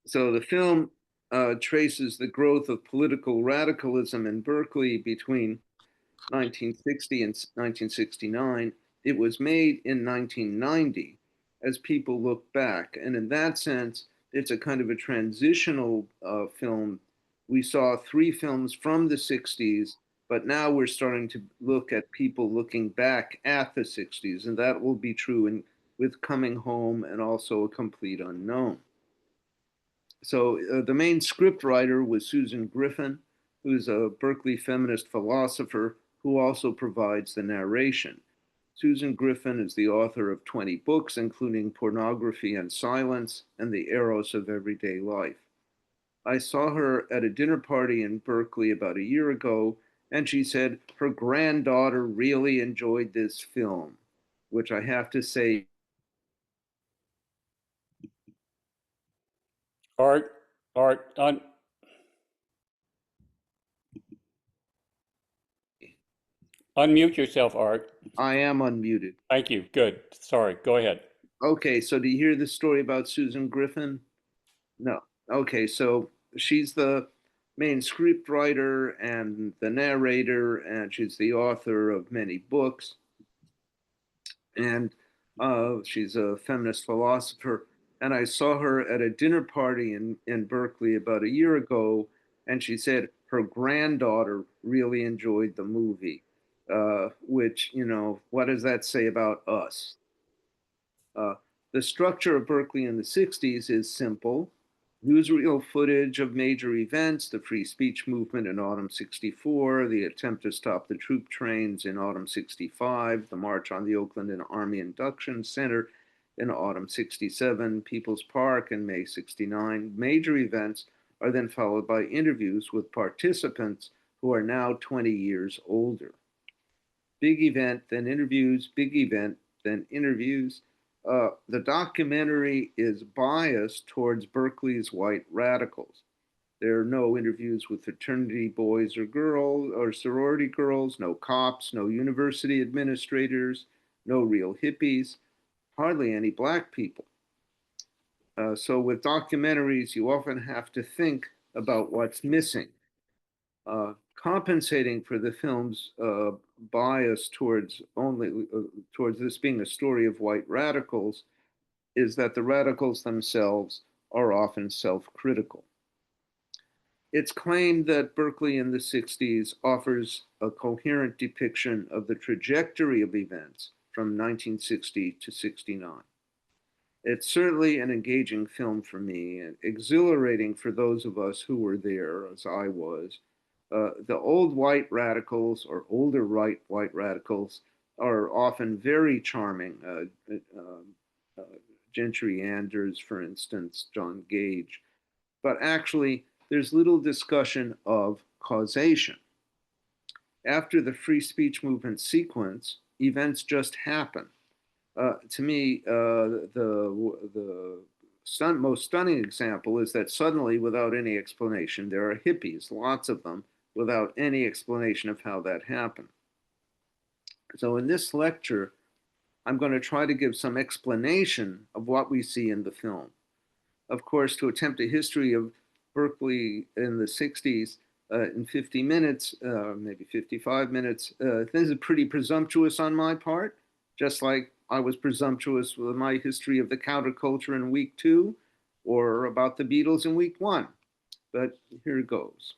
So the film traces the growth of political radicalism in Berkeley between 1960 and 1969. It was made in 1990 as people look back. And in that sense, it's a kind of a transitional film. We saw three films from the 60s, but now we're starting to look at people looking back at the 60s. And that will be true with Coming Home and also A Complete Unknown. So the main script writer was Susan Griffin, who's a Berkeley feminist philosopher who also provides the narration. Susan Griffin is the author of 20 books, including Pornography and Silence and The Eros of Everyday Life. I saw her at a dinner party in Berkeley about a year ago, and she said her granddaughter really enjoyed this film, which I have to say. Art, unmute yourself, Art. I am unmuted. Thank you. Good. Sorry. Go ahead. Okay, so do you hear the story about Susan Griffin? No. Okay, so she's the main script writer and the narrator, and she's the author of many books. And she's a feminist philosopher. And I saw her at a dinner party in Berkeley about a year ago, and she said her granddaughter really enjoyed the movie, which, what does that say about us? Uh, the structure of Berkeley in the 60s is simple. Newsreel footage of major events, the free speech movement in autumn 64, the attempt to stop the troop trains in autumn 65, the march on the Oakland and Army Induction Center in autumn 67, People's Park in May 69. Major events are then followed by interviews with participants who are now 20 years older. Big event, then interviews, big event, then interviews. The documentary is biased towards Berkeley's white radicals. There are no interviews with fraternity boys or girls or sorority girls, no cops, no university administrators, no real hippies, hardly any black people. So with documentaries, you often have to think about what's missing. Compensating for the film's bias towards towards this being a story of white radicals is that the radicals themselves are often self-critical. It's claimed that Berkeley in the 60s offers a coherent depiction of the trajectory of events from 1960 to 69. It's certainly an engaging film for me and exhilarating for those of us who were there, as I was. The old white radicals or older white radicals are often very charming. Gentry Anders, for instance, John Gage. But actually, there's little discussion of causation. After the free speech movement sequence, events just happen. To me, the most stunning example is that suddenly, without any explanation, there are hippies, lots of them, without any explanation of how that happened. So in this lecture, I'm going to try to give some explanation of what we see in the film. Of course, to attempt a history of Berkeley in the 60s in 50 minutes, maybe 55 minutes, this is pretty presumptuous on my part, just like I was presumptuous with my history of the counterculture in week 2 or about the Beatles in week 1. But here goes.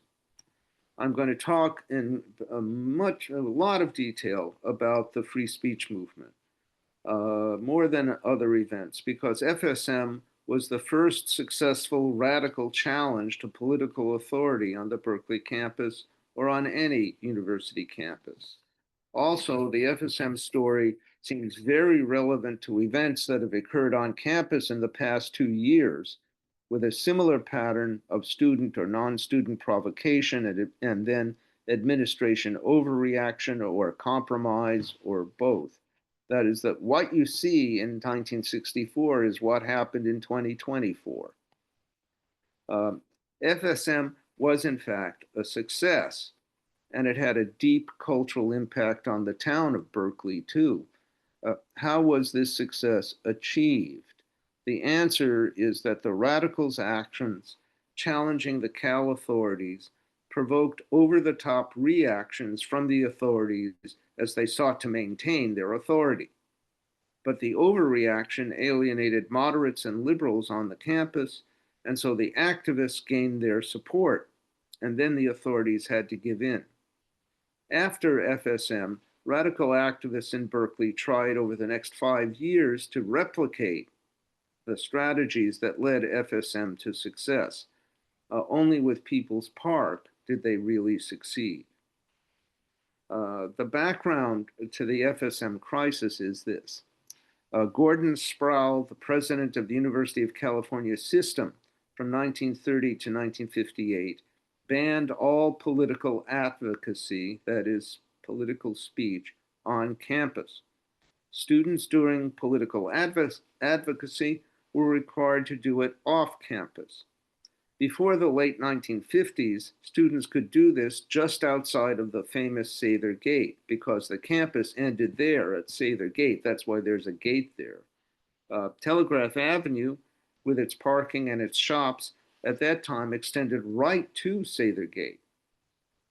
I'm going to talk in a lot of detail about the free speech movement, more than other events, because FSM was the first successful radical challenge to political authority on the Berkeley campus or on any university campus. Also, the FSM story seems very relevant to events that have occurred on campus in the past 2 years, with a similar pattern of student or non-student provocation and then administration overreaction or compromise or both. That is, that what you see in 1964 is what happened in 2024. FSM was, in fact, a success, and it had a deep cultural impact on the town of Berkeley, too. How was this success achieved? The answer is that the radicals' actions challenging the Cal authorities provoked over-the-top reactions from the authorities as they sought to maintain their authority. But the overreaction alienated moderates and liberals on the campus, and so the activists gained their support, and then the authorities had to give in. After FSM, radical activists in Berkeley tried over the next 5 years to replicate the strategies that led FSM to success. Only with People's Park did they really succeed. The background to the FSM crisis is this. Gordon Sproul, the president of the University of California system from 1930 to 1958, banned all political advocacy, that is, political speech, on campus. Students doing political advocacy were required to do it off campus. Before the late 1950s, students could do this just outside of the famous Sather Gate because the campus ended there at Sather Gate. That's why there's a gate there. Telegraph Avenue, with its parking and its shops, at that time extended right to Sather Gate.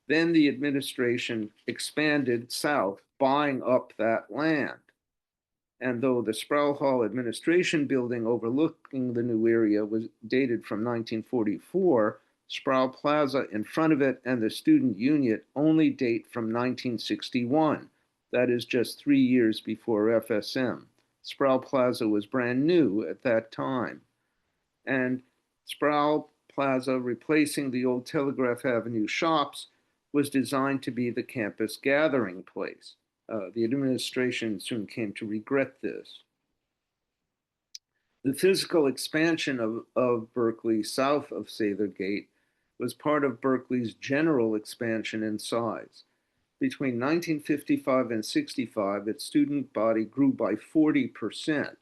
Then the administration expanded south, buying up that land. And though the Sproul Hall administration building overlooking the new area was dated from 1944, Sproul Plaza in front of it and the student union only date from 1961. That is just 3 years before FSM. Sproul Plaza was brand new at that time. And Sproul Plaza, replacing the old Telegraph Avenue shops, was designed to be the campus gathering place. The administration soon came to regret this. The physical expansion of Berkeley south of Sather Gate was part of Berkeley's general expansion in size. Between 1955 and 65, its student body grew by 40%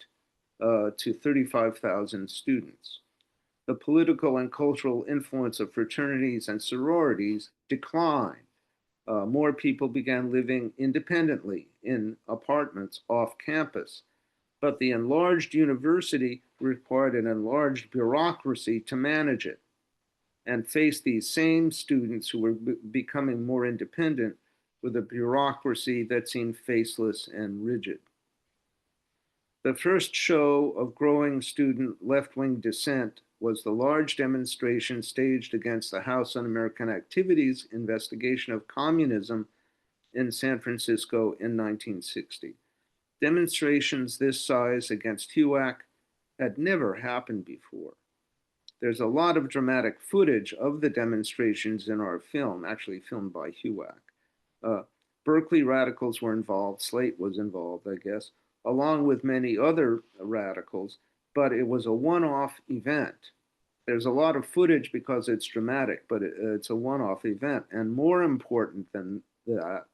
to 35,000 students. The political and cultural influence of fraternities and sororities declined. More people began living independently in apartments off campus. But the enlarged university required an enlarged bureaucracy to manage it and face these same students who were becoming more independent with a bureaucracy that seemed faceless and rigid. The first show of growing student left-wing dissent was the large demonstration staged against the House Un-American Activities investigation of communism in San Francisco in 1960. Demonstrations this size against HUAC had never happened before. There's a lot of dramatic footage of the demonstrations in our film, actually filmed by HUAC. Berkeley radicals were involved, Slate was involved, I guess, along with many other radicals, but it was a one-off event. There's a lot of footage because it's dramatic, but it's a one-off event. And more important than that,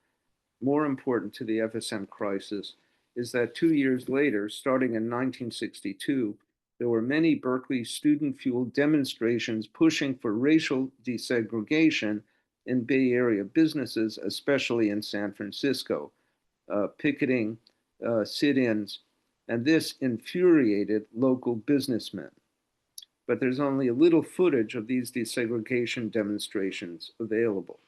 more important to the FSM crisis, is that 2 years later, starting in 1962, there were many Berkeley student-fueled demonstrations pushing for racial desegregation in Bay Area businesses, especially in San Francisco, picketing, sit-ins, and this infuriated local businessmen. But there's only a little footage of these desegregation demonstrations available.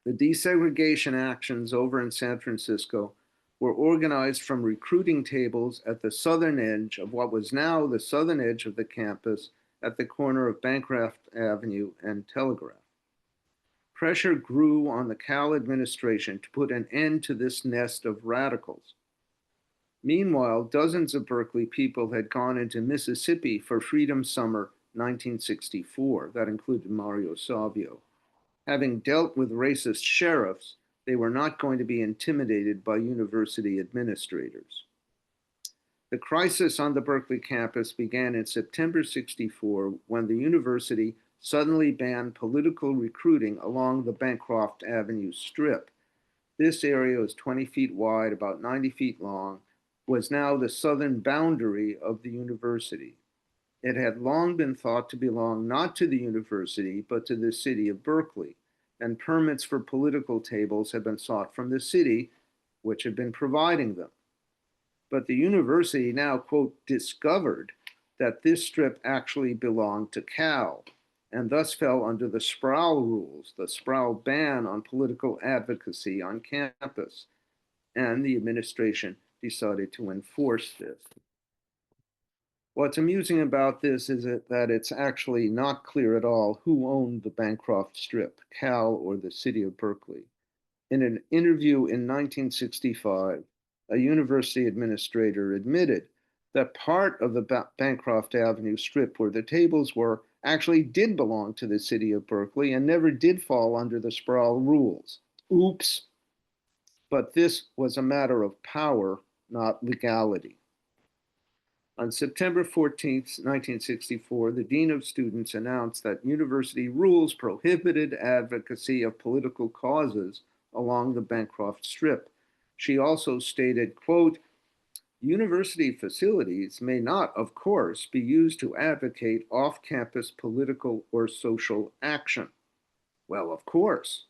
The desegregation actions over in San Francisco were organized from recruiting tables at the southern edge of what was now the southern edge of the campus at the corner of Bancroft Avenue and Telegraph. Pressure grew on the Cal administration to put an end to this nest of radicals. Meanwhile, dozens of Berkeley people had gone into Mississippi for Freedom Summer 1964. That included Mario Savio. Having dealt with racist sheriffs, they were not going to be intimidated by university administrators. The crisis on the Berkeley campus began in September '64 when the university suddenly banned political recruiting along the Bancroft Avenue strip. This area was 20 feet wide, about 90 feet long, was now the southern boundary of the university. It had long been thought to belong not to the university, but to the city of Berkeley, and permits for political tables had been sought from the city, which had been providing them. But the university now, quote, discovered that this strip actually belonged to Cal and thus fell under the Sproul rules, the Sproul ban on political advocacy on campus. And the administration decided to enforce this. What's amusing about this is that it's actually not clear at all who owned the Bancroft Strip, Cal or the city of Berkeley. In an interview in 1965, a university administrator admitted that part of the Bancroft Avenue Strip where the tables were actually did belong to the city of Berkeley and never did fall under the Sproul rules. Oops. But this was a matter of power, not legality. On September 14th, 1964, the Dean of Students announced that university rules prohibited advocacy of political causes along the Bancroft Strip. She also stated, quote, university facilities may not, of course, be used to advocate off-campus political or social action. Well, of course.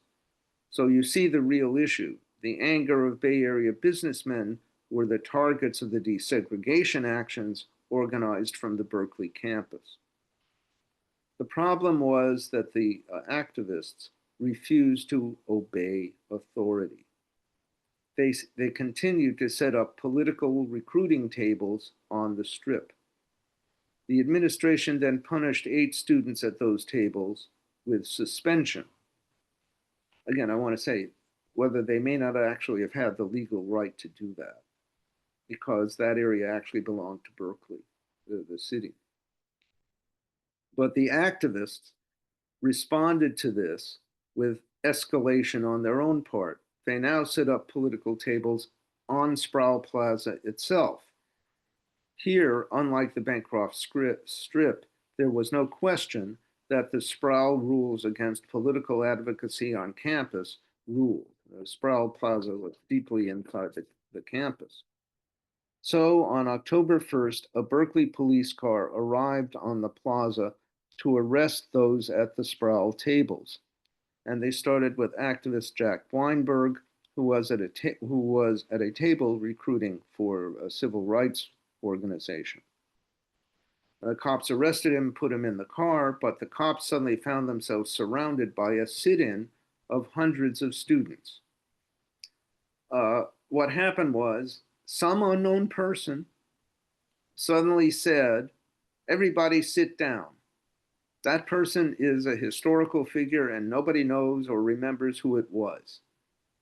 So you see the real issue. The anger of Bay Area businessmen were the targets of the desegregation actions organized from the Berkeley campus. The problem was that the activists refused to obey authority. They continued to set up political recruiting tables on the strip. The administration then punished 8 students at those tables with suspension. Again, I want to say whether they may not actually have had the legal right to do that, because that area actually belonged to Berkeley, the city. But the activists responded to this with escalation on their own part. They now set up political tables on Sproul Plaza itself. Here, unlike the Bancroft Strip, there was no question that the Sproul rules against political advocacy on campus ruled. The Sproul Plaza was deeply inside the campus. So on October 1st, a Berkeley police car arrived on the plaza to arrest those at the Sproul tables. And they started with activist Jack Weinberg, who was at a table recruiting for a civil rights organization. The cops arrested him, put him in the car, but the cops suddenly found themselves surrounded by a sit-in of hundreds of students. What happened was some unknown person suddenly said, everybody sit down. That person is a historical figure and nobody knows or remembers who it was.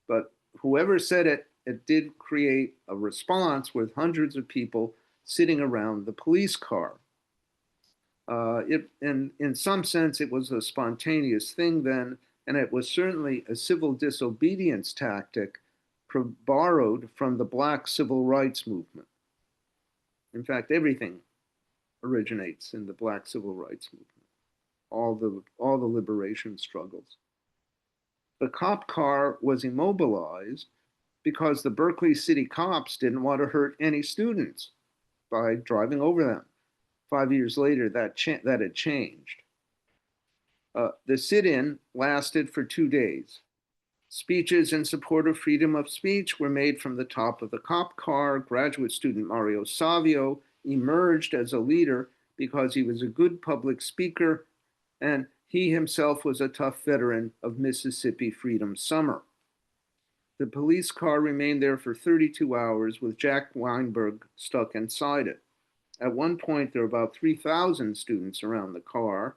But whoever said it, it did create a response with hundreds of people sitting around the police car. In some sense, it was a spontaneous thing then, and it was certainly a civil disobedience tactic borrowed from the Black civil rights movement. In fact, everything originates in the Black civil rights movement, all the liberation struggles. The cop car was immobilized because the Berkeley city cops didn't want to hurt any students by driving over them. 5 years later, that had changed. The sit-in lasted for 2 days. Speeches in support of freedom of speech were made from the top of the cop car. Graduate student Mario Savio emerged as a leader because he was a good public speaker, and he himself was a tough veteran of Mississippi Freedom Summer. The police car remained there for 32 hours with Jack Weinberg stuck inside it. At one point, there were about 3,000 students around the car.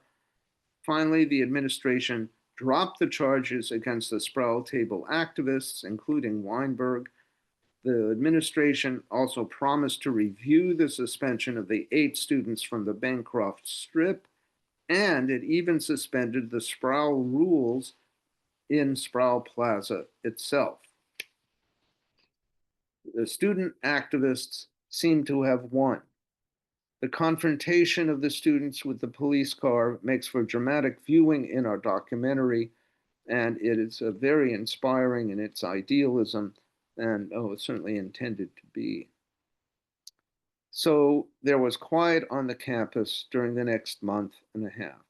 Finally, the administration dropped the charges against the Sproul Table activists, including Weinberg. The administration also promised to review the suspension of the 8 students from the Bancroft Strip, and it even suspended the Sproul rules in Sproul Plaza itself. The student activists seem to have won. The confrontation of the students with the police car makes for dramatic viewing in our documentary, and it is very inspiring in its idealism, and it's certainly intended to be. So there was quiet on the campus during the next month and a half.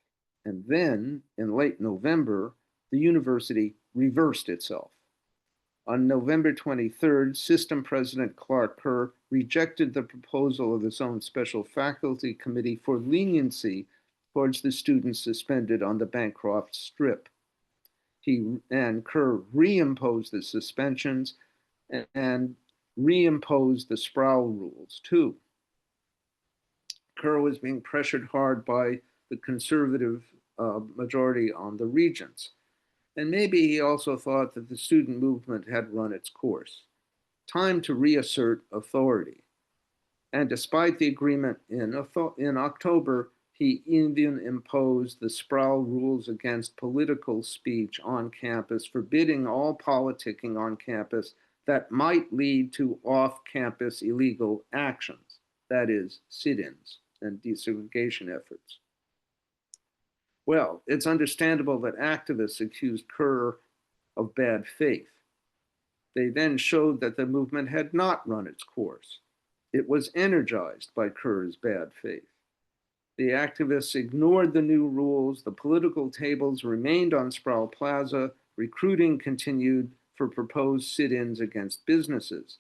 And then, in late November, the university reversed itself. On November 23rd, System President Clark Kerr rejected the proposal of his own special faculty committee for leniency towards the students suspended on the Bancroft Strip. Kerr reimposed the suspensions and reimposed the Sproul rules too. Kerr was being pressured hard by the conservative majority on the regents. And maybe he also thought that the student movement had run its course. Time to reassert authority. And despite the agreement in October, he even imposed the Sproul rules against political speech on campus, forbidding all politicking on campus that might lead to off-campus illegal actions, that is, sit-ins and desegregation efforts. Well, it's understandable that activists accused Kerr of bad faith. They then showed that the movement had not run its course. It was energized by Kerr's bad faith. The activists ignored the new rules. The political tables remained on Sproul Plaza. Recruiting continued for proposed sit-ins against businesses.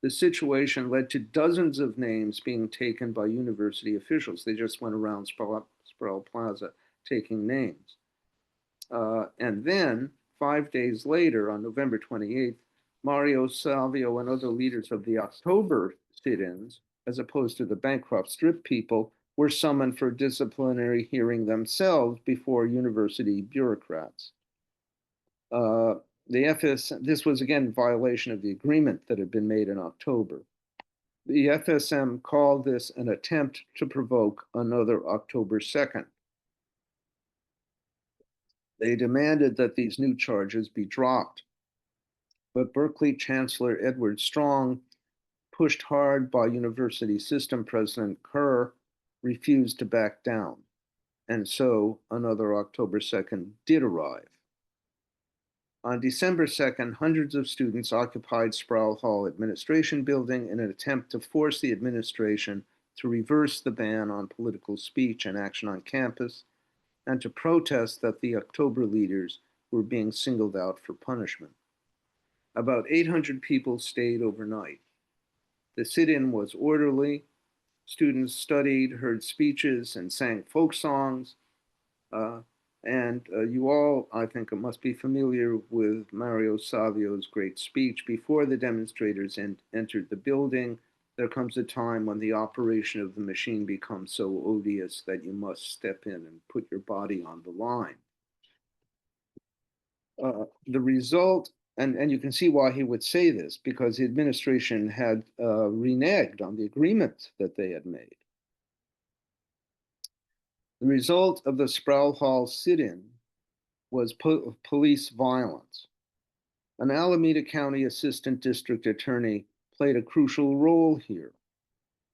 The situation led to dozens of names being taken by university officials. They just went around Sproul Plaza taking names. And then, 5 days later, on November 28th, Mario Savio and other leaders of the October sit-ins, as opposed to the Bancroft Strip people, were summoned for disciplinary hearing themselves before university bureaucrats. This was again in violation of the agreement that had been made in October. The FSM called this an attempt to provoke another October 2nd. They demanded that these new charges be dropped. But Berkeley Chancellor Edward Strong, pushed hard by University System President Kerr, refused to back down. And so another October 2nd did arrive. On December 2nd, hundreds of students occupied Sproul Hall Administration Building in an attempt to force the administration to reverse the ban on political speech and action on campus, and to protest that the October leaders were being singled out for punishment. About 800 people stayed overnight. The sit-in was orderly. Students studied, heard speeches, and sang folk songs. You all, I think, must be familiar with Mario Savio's great speech. Before the demonstrators entered the building, there comes a time when the operation of the machine becomes so odious that you must step in and put your body on the line. The result, and you can see why he would say this, because the administration had reneged on the agreement that they had made. The result of the Sproul Hall sit-in was police violence. An Alameda County Assistant District Attorney played a crucial role here.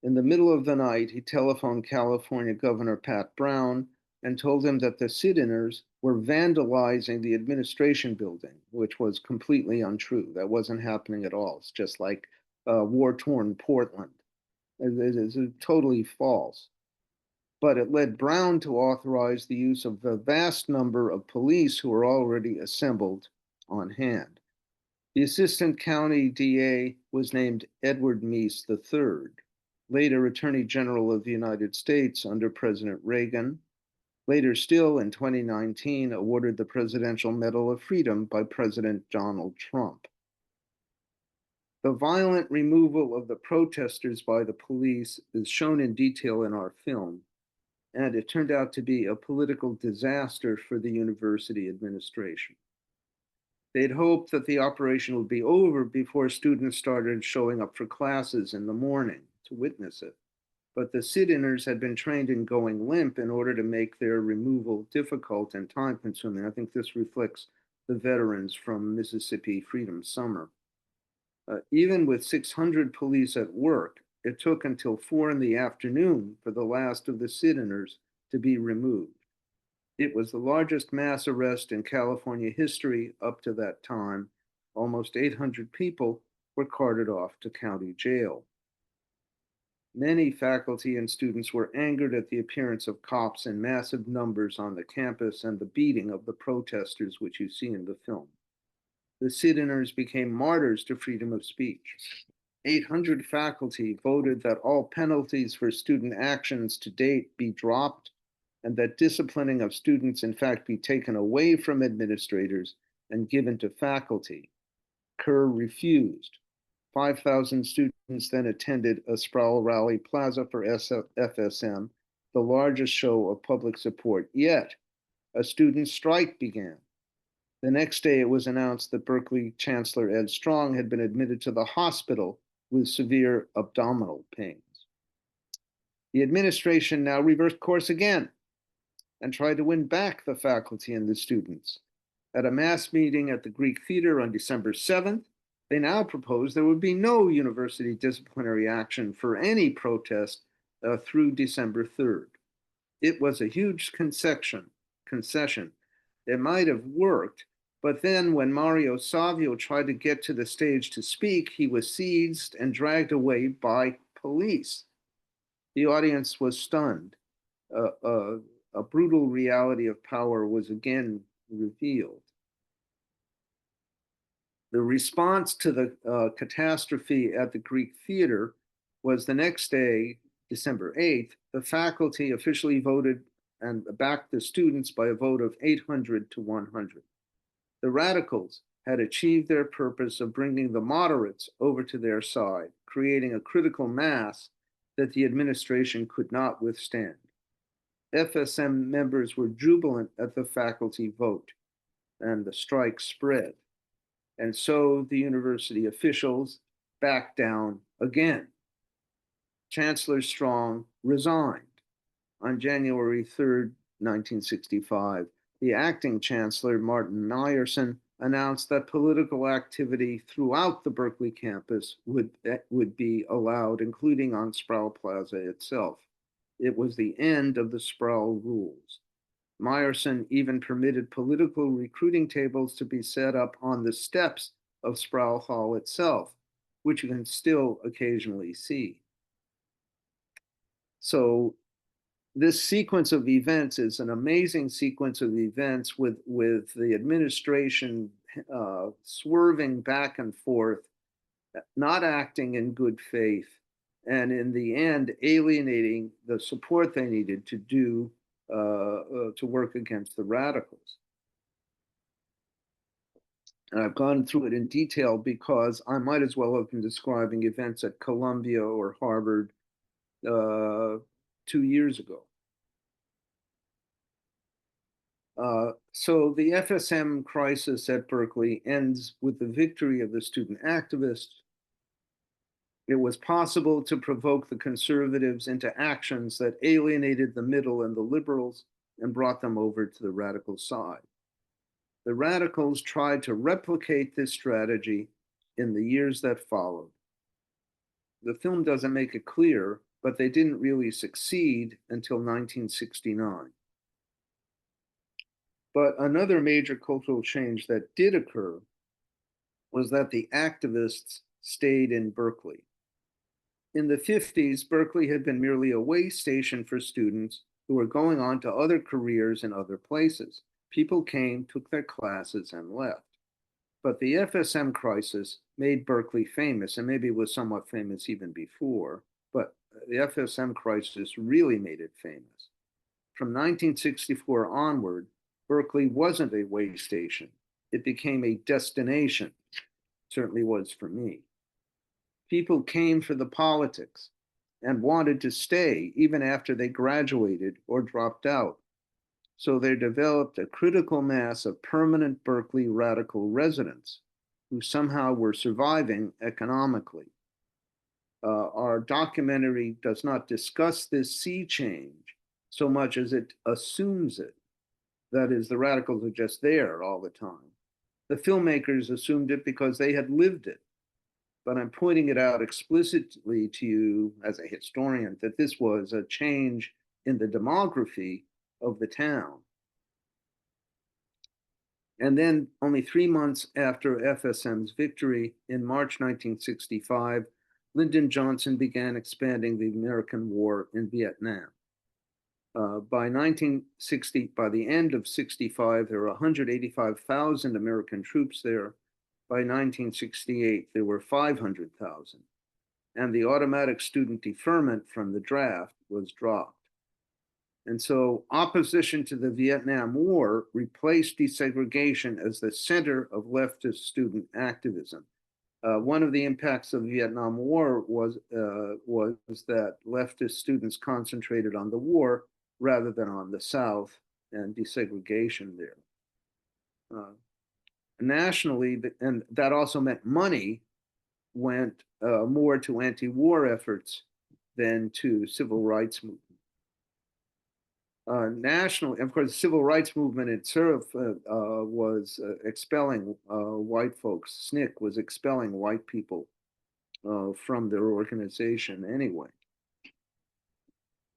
In the middle of the night, he telephoned California Governor Pat Brown and told him that the sit-inners were vandalizing the administration building, which was completely untrue. That wasn't happening at all. It's just like war-torn Portland. It's totally false. But it led Brown to authorize the use of the vast number of police who were already assembled on hand. The assistant county DA was named Edward Meese III, later Attorney General of the United States under President Reagan, later still in 2019 awarded the Presidential Medal of Freedom by President Donald Trump. The violent removal of the protesters by the police is shown in detail in our film, and it turned out to be a political disaster for the university administration. They'd hoped that the operation would be over before students started showing up for classes in the morning to witness it. But the sit-inners had been trained in going limp in order to make their removal difficult and time-consuming. I think this reflects the veterans from Mississippi Freedom Summer. Even with 600 police at work, it took until 4 in the afternoon for the last of the sit-inners to be removed. It was the largest mass arrest in California history up to that time. Almost 800 people were carted off to county jail. Many faculty and students were angered at the appearance of cops in massive numbers on the campus and the beating of the protesters, which you see in the film. The sit-inners became martyrs to freedom of speech. 800 faculty voted that all penalties for student actions to date be dropped and that disciplining of students, in fact, be taken away from administrators and given to faculty. Kerr refused. 5,000 students then attended a Sproul Rally Plaza for FSM, the largest show of public support yet. A student strike began. The next day, it was announced that Berkeley Chancellor Ed Strong had been admitted to the hospital with severe abdominal pains. The administration now reversed course again and tried to win back the faculty and the students. At a mass meeting at the Greek Theater on December 7th, they now proposed there would be no university disciplinary action for any protest through December 3rd. It was a huge concession. It might have worked, but then when Mario Savio tried to get to the stage to speak, he was seized and dragged away by police. The audience was stunned. A brutal reality of power was again revealed. The response to the catastrophe at the Greek Theater was the next day, December 8th, the faculty officially voted and backed the students by a vote of 800 to 100. The radicals had achieved their purpose of bringing the moderates over to their side, creating a critical mass that the administration could not withstand. FSM members were jubilant at the faculty vote, and the strike spread. And so the university officials backed down again. Chancellor Strong resigned. On January 3rd, 1965, the acting chancellor, Martin Meyerson, announced that political activity throughout the Berkeley campus would be allowed, including on Sproul Plaza itself. It was the end of the Sproul rules. Meyerson even permitted political recruiting tables to be set up on the steps of Sproul Hall itself, which you can still occasionally see. So this sequence of events is an amazing sequence of events with the administration swerving back and forth, not acting in good faith, and in the end alienating the support they needed to do to work against the radicals. And I've gone through it in detail because I might as well have been describing events at Columbia or Harvard 2 years ago. So the FSM crisis at Berkeley ends with the victory of the student activists. It was possible to provoke the conservatives into actions that alienated the middle and the liberals and brought them over to the radical side. The radicals tried to replicate this strategy in the years that followed. The film doesn't make it clear, but they didn't really succeed until 1969. But another major cultural change that did occur was that the activists stayed in Berkeley. In the 50s, Berkeley had been merely a way station for students who were going on to other careers in other places. People came, took their classes, and left. But the FSM crisis made Berkeley famous, and maybe it was somewhat famous even before, but the FSM crisis really made it famous. From 1964 onward, Berkeley wasn't a way station. It became a destination. It certainly was for me. People came for the politics and wanted to stay even after they graduated or dropped out. So there developed a critical mass of permanent Berkeley radical residents who somehow were surviving economically. Our documentary does not discuss this sea change so much as it assumes it. That is, the radicals are just there all the time. The filmmakers assumed it because they had lived it. But I'm pointing it out explicitly to you as a historian that this was a change in the demography of the town. And then only 3 months after FSM's victory in March 1965, Lyndon Johnson began expanding the American war in Vietnam. By the end of 65, there were 185,000 American troops there. By 1968, there were 500,000, and the automatic student deferment from the draft was dropped. And so opposition to the Vietnam War replaced desegregation as the center of leftist student activism. One of the impacts of the Vietnam War was that leftist students concentrated on the war rather than on the South and desegregation there. Nationally, and that also meant money went more to anti-war efforts than to civil rights movement. Nationally, of course, the civil rights movement itself was expelling white folks. SNCC was expelling white people from their organization anyway.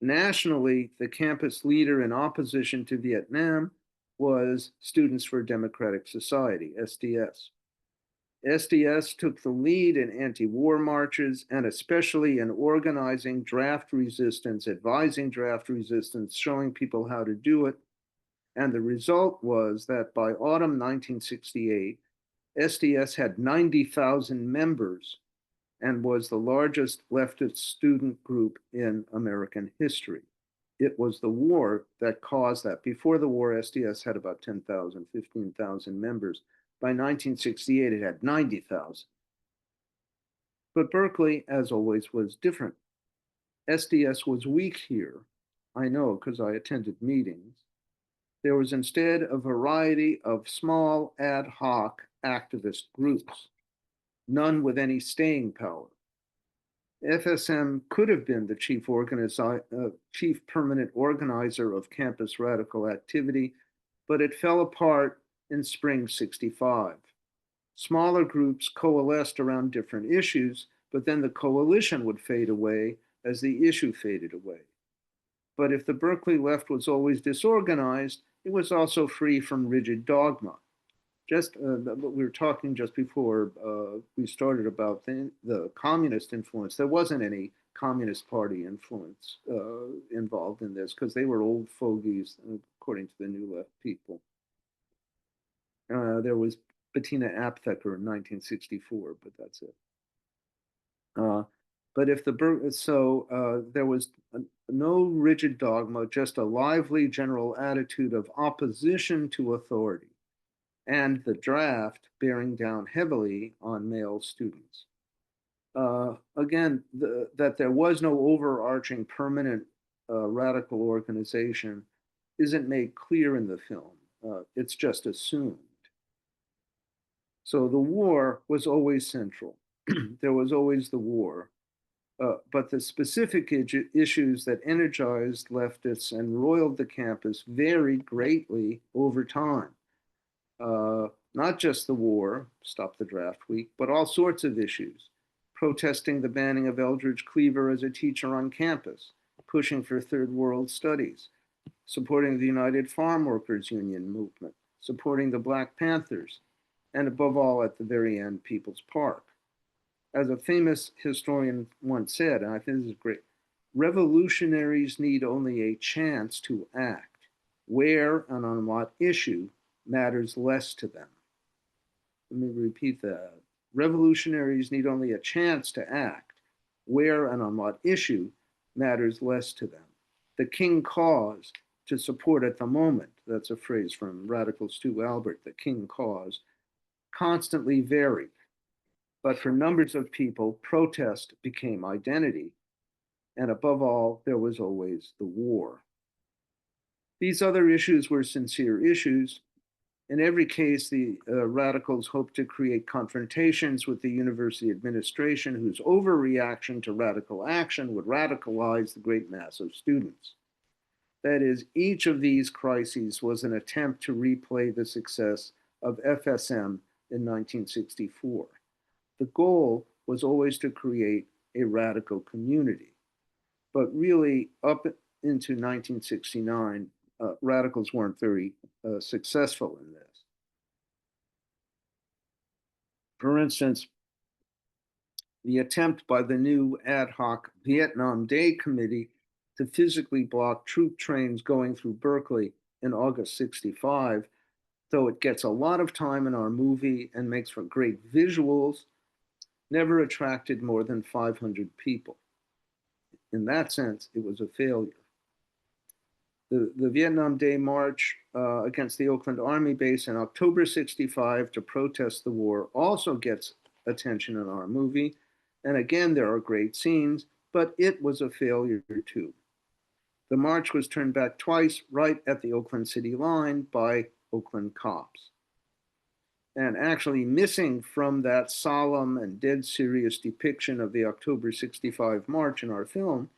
Nationally, the campus leader in opposition to Vietnam was Students for a Democratic Society, SDS. SDS took the lead in anti-war marches and especially in organizing draft resistance, advising draft resistance, showing people how to do it. And the result was that by autumn 1968, SDS had 90,000 members and was the largest leftist student group in American history. It was the war that caused that. Before the war, SDS had about 10,000, 15,000 members. By 1968, it had 90,000. But Berkeley, as always, was different. SDS was weak here. I know because I attended meetings. There was instead a variety of small ad hoc activist groups, none with any staying power. FSM could have been the chief permanent organizer of campus radical activity, but it fell apart in spring '65. Smaller groups coalesced around different issues, but then the coalition would fade away as the issue faded away. But if the Berkeley left was always disorganized, it was also free from rigid dogma. Just we were talking just before we started about the communist influence. There wasn't any Communist Party influence involved in this because they were old fogies, according to the New Left people. There was Bettina Aptheker in 1964, but that's it. But if there was no rigid dogma, just a lively general attitude of opposition to authority, and the draft bearing down heavily on male students. Again, that there was no overarching permanent radical organization isn't made clear in the film. It's just assumed. So the war was always central. There was always the war. But the specific issues that energized leftists and roiled the campus varied greatly over time. Not just the war, stop the draft week, but all sorts of issues. Protesting the banning of Eldridge Cleaver as a teacher on campus, pushing for third world studies, supporting the United Farm Workers Union movement, supporting the Black Panthers, and above all, at the very end, People's Park. As a famous historian once said, and I think this is great, revolutionaries need only a chance to act. Where and on what issue matters less to them. Let me repeat that. Revolutionaries need only a chance to act. Where and on what issue matters less to them. The king cause to support at the moment, that's a phrase from radical Stu Albert, the king cause, constantly varied. But for numbers of people, protest became identity. And above all, there was always the war. These other issues were sincere issues. In every case, the radicals hoped to create confrontations with the university administration, whose overreaction to radical action would radicalize the great mass of students. That is, each of these crises was an attempt to replay the success of FSM in 1964. The goal was always to create a radical community. But really, up into 1969, radicals weren't very successful in this. For instance, the attempt by the new ad hoc Vietnam Day Committee to physically block troop trains going through Berkeley in August '65 though it gets a lot of time in our movie and makes for great visuals, never attracted more than 500 people. In that sense, it was a failure. The Vietnam Day March against the Oakland Army base in October 65 to protest the war also gets attention in our movie. And again, there are great scenes, but it was a failure too. The march was turned back twice right at the Oakland City line by Oakland cops. And actually missing from that solemn and dead serious depiction of the October 65 march in our film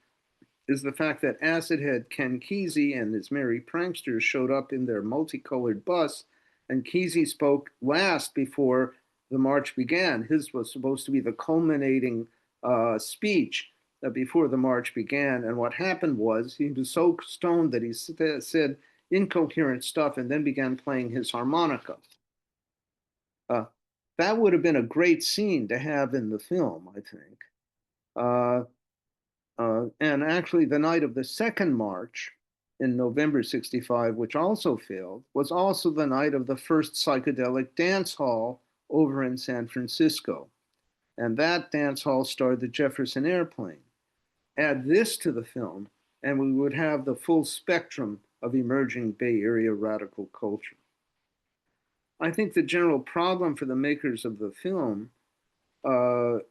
is the fact that Acid Head Ken Kesey and his merry pranksters showed up in their multicolored bus, and Kesey spoke last before the march began. His was supposed to be the culminating speech before the march began, and what happened was he was so stoned that he said incoherent stuff and then began playing his harmonica. That would have been a great scene to have in the film, I think. And actually, the night of the second march in November 65, which also failed, was also the night of the first psychedelic dance hall over in San Francisco. And that dance hall starred the Jefferson Airplane. Add this to the film, and we would have the full spectrum of emerging Bay Area radical culture. I think the general problem for the makers of the film with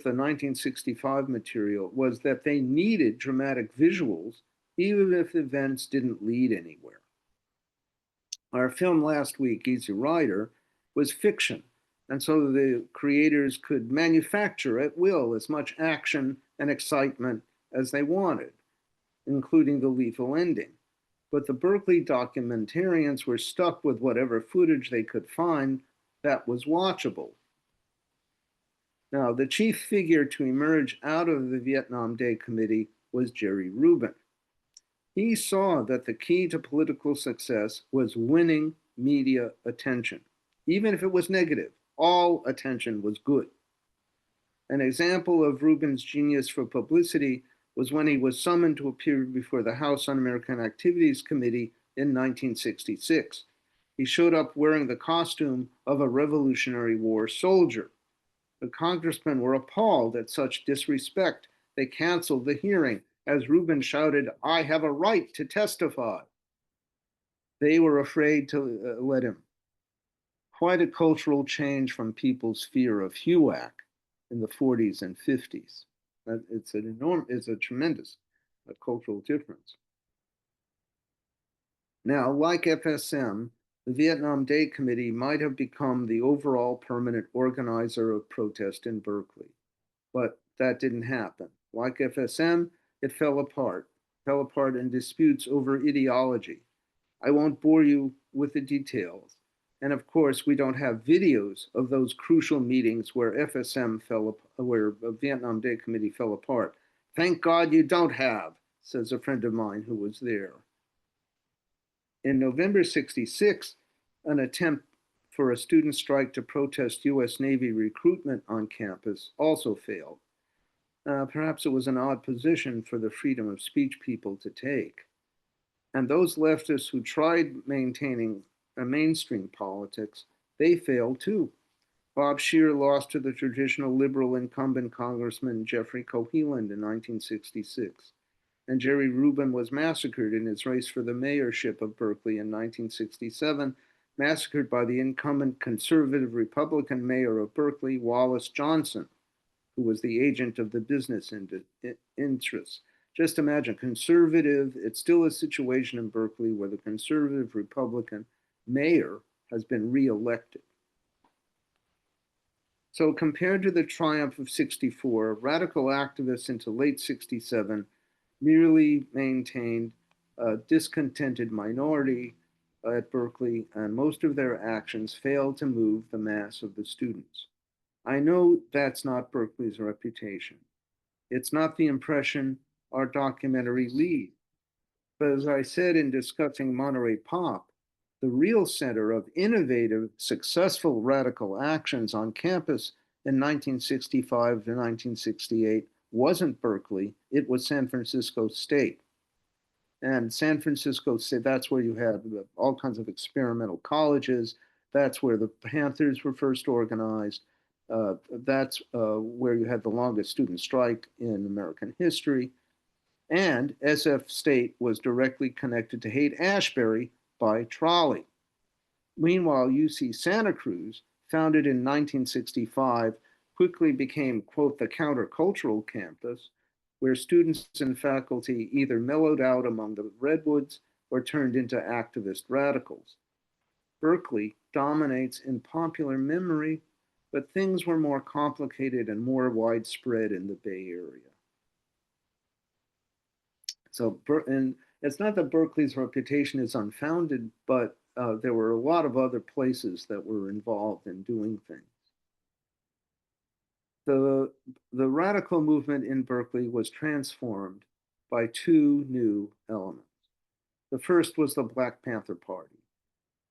the 1965 material was that they needed dramatic visuals, even if events didn't lead anywhere. Our film last week, Easy Rider, was fiction, and so the creators could manufacture at will as much action and excitement as they wanted, including the lethal ending. But the Berkeley documentarians were stuck with whatever footage they could find that was watchable. Now, the chief figure to emerge out of the Vietnam Day Committee was Jerry Rubin. He saw that the key to political success was winning media attention. Even if it was negative, all attention was good. An example of Rubin's genius for publicity was when he was summoned to appear before the House Un-American Activities Committee in 1966. He showed up wearing the costume of a Revolutionary War soldier. The congressmen were appalled at such disrespect. They canceled the hearing as Rubin shouted, "I have a right to testify." They were afraid to let him. Quite a cultural change from people's fear of HUAC in the 40s and 50s. It's a tremendous cultural difference. Now, like FSM, the Vietnam Day Committee might have become the overall permanent organizer of protest in Berkeley, but that didn't happen. Like FSM, it fell apart in disputes over ideology. I won't bore you with the details. And of course, we don't have videos of those crucial meetings where where the Vietnam Day Committee fell apart. Thank God you don't have, says a friend of mine who was there. In November 66, an attempt for a student strike to protest US Navy recruitment on campus also failed. Perhaps it was an odd position for the freedom of speech people to take. And those leftists who tried maintaining a mainstream politics, they failed too. Bob Scheer lost to the traditional liberal incumbent Congressman Jeffrey Coheland in 1966. And Jerry Rubin was massacred in his race for the mayorship of Berkeley in 1967, massacred by the incumbent conservative Republican mayor of Berkeley, Wallace Johnson, who was the agent of the business interests. Just imagine, conservative, it's still a situation in Berkeley where the conservative Republican mayor has been reelected. So compared to the triumph of 64, radical activists into late 67 merely maintained a discontented minority at Berkeley, and most of their actions failed to move the mass of the students. I know that's not Berkeley's reputation. It's not the impression our documentary leaves. But as I said in discussing Monterey Pop, the real center of innovative, successful radical actions on campus in 1965 to 1968 wasn't Berkeley, it was San Francisco State. And San Francisco State, that's where you had all kinds of experimental colleges. That's where the Panthers were first organized. That's where you had the longest student strike in American history. And SF State was directly connected to Haight-Ashbury by trolley. Meanwhile, UC Santa Cruz, founded in 1965, quickly became, quote, the countercultural campus, where students and faculty either mellowed out among the redwoods or turned into activist radicals. Berkeley dominates in popular memory, but things were more complicated and more widespread in the Bay Area. So, and it's not that Berkeley's reputation is unfounded, but there were a lot of other places that were involved in doing things. The, the radical movement in Berkeley was transformed by two new elements. The first was the Black Panther Party.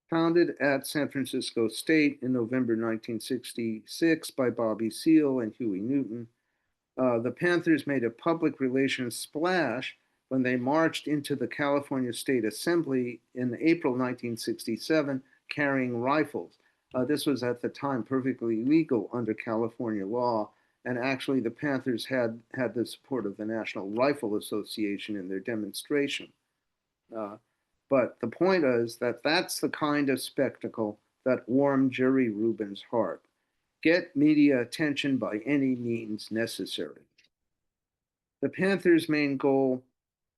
Founded at San Francisco State in November 1966 by Bobby Seale and Huey Newton, the Panthers made a public relations splash when they marched into the California State Assembly in April 1967 carrying rifles. This was at the time perfectly legal under California law, and actually the Panthers had the support of the National Rifle Association in their demonstration. But the point is that that's the kind of spectacle that warmed Jerry Rubin's heart. Get media attention by any means necessary. The Panthers' main goal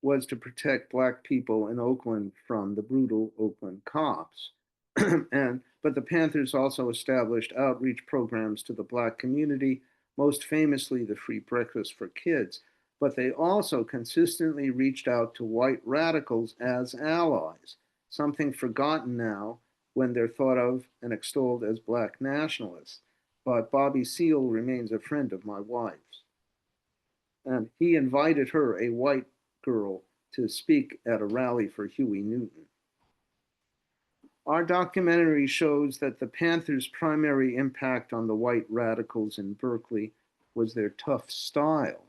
was to protect Black people in Oakland from the brutal Oakland cops. But the Panthers also established outreach programs to the Black community, most famously the Free Breakfast for Kids. But they also consistently reached out to white radicals as allies, something forgotten now when they're thought of and extolled as Black nationalists. But Bobby Seale remains a friend of my wife's. And he invited her, a white girl, to speak at a rally for Huey Newton. Our documentary shows that the Panthers' primary impact on the white radicals in Berkeley was their tough style.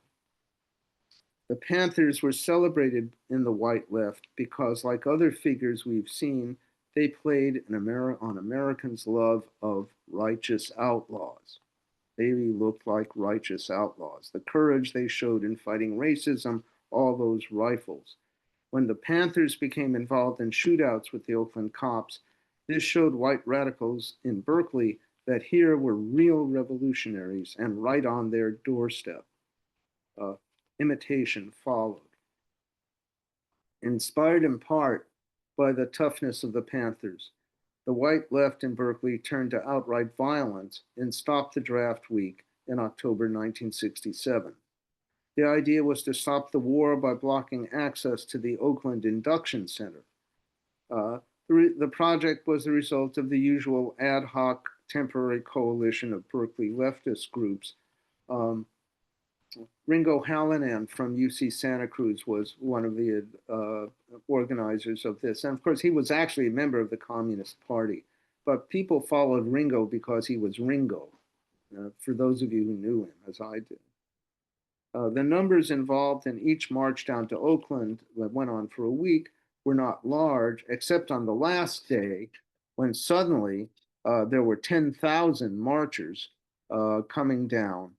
The Panthers were celebrated in the white left because, like other figures we've seen, they played on Americans' love of righteous outlaws. They looked like righteous outlaws. The courage they showed in fighting racism, all those rifles. When the Panthers became involved in shootouts with the Oakland cops, this showed white radicals in Berkeley that here were real revolutionaries and right on their doorstep. Imitation followed. Inspired in part by the toughness of the Panthers, the white left in Berkeley turned to outright violence in Stop the Draft Week in October 1967. The idea was to stop the war by blocking access to the Oakland Induction Center. The project was the result of the usual ad hoc temporary coalition of Berkeley leftist groups. Ringo Hallinan from UC Santa Cruz was one of the organizers of this. And of course, he was actually a member of the Communist Party. But people followed Ringo because he was Ringo, for those of you who knew him, as I did. The numbers involved in each march down to Oakland that went on for a week were not large, except on the last day when suddenly there were 10,000 marchers coming down.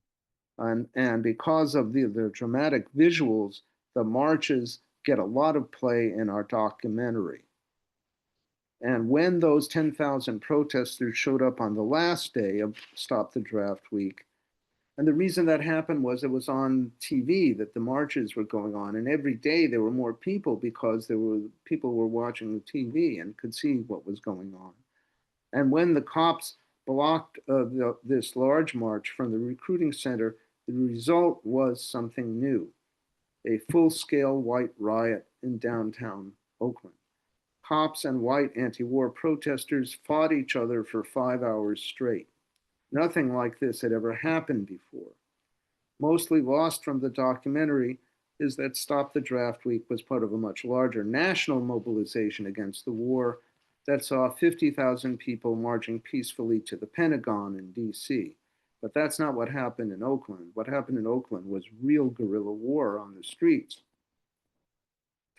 And because of the dramatic visuals, the marches get a lot of play in our documentary. And when those 10,000 protesters showed up on the last day of Stop the Draft Week, and the reason that happened was it was on TV that the marches were going on, and every day there were more people because people were watching the TV and could see what was going on. And when the cops blocked this large march from the recruiting center, the result was something new, a full-scale white riot in downtown Oakland. Cops and white anti-war protesters fought each other for 5 hours straight. Nothing like this had ever happened before. Mostly lost from the documentary is that Stop the Draft Week was part of a much larger national mobilization against the war that saw 50,000 people marching peacefully to the Pentagon in DC. But that's not what happened in Oakland. What happened in Oakland was real guerrilla war on the streets.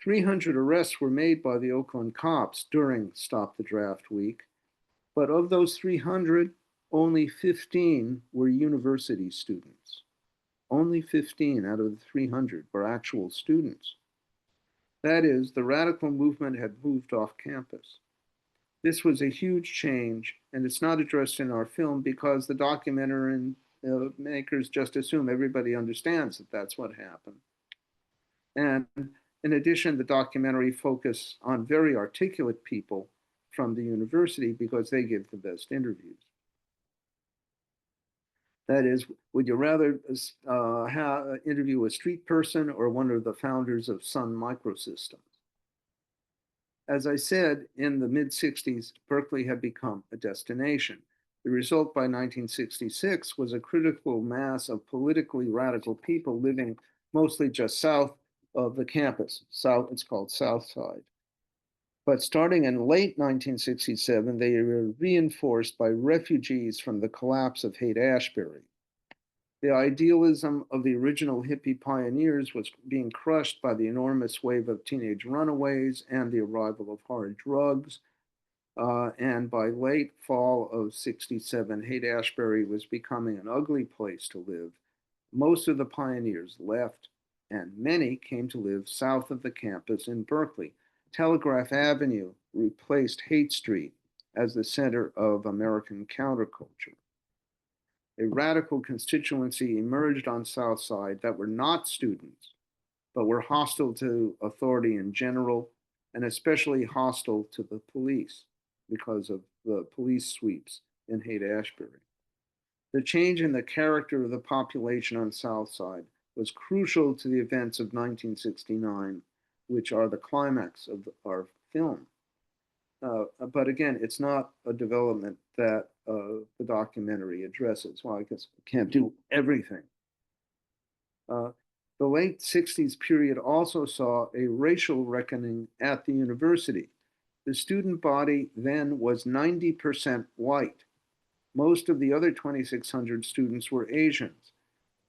300 arrests were made by the Oakland cops during Stop the Draft week, but of those 300, only 15 were university students. Only 15 out of the 300 were actual students. That is, the radical movement had moved off campus. This was a huge change, and it's not addressed in our film because the documentary makers just assume everybody understands that that's what happened. And in addition, the documentary focuses on very articulate people from the university because they give the best interviews. That is, would you rather interview a street person or one of the founders of Sun Microsystems? As I said, in the mid-60s, Berkeley had become a destination. The result by 1966 was a critical mass of politically radical people living mostly just south of the campus. It's called South Side. But starting in late 1967, they were reinforced by refugees from the collapse of Haight-Ashbury. The idealism of the original hippie pioneers was being crushed by the enormous wave of teenage runaways and the arrival of hard drugs. And by late fall of 67, Haight-Ashbury was becoming an ugly place to live. Most of the pioneers left, and many came to live south of the campus in Berkeley. Telegraph Avenue replaced Haight Street as the center of American counterculture. A radical constituency emerged on South Side that were not students, but were hostile to authority in general, and especially hostile to the police because of the police sweeps in Haight-Ashbury. The change in the character of the population on South Side was crucial to the events of 1969, which are the climax of our film. But again, it's not a development that the documentary addresses. Well, I guess we can't do everything. The late 60s period also saw a racial reckoning at the university. The student body then was 90% white. Most of the other 2,600 students were Asians.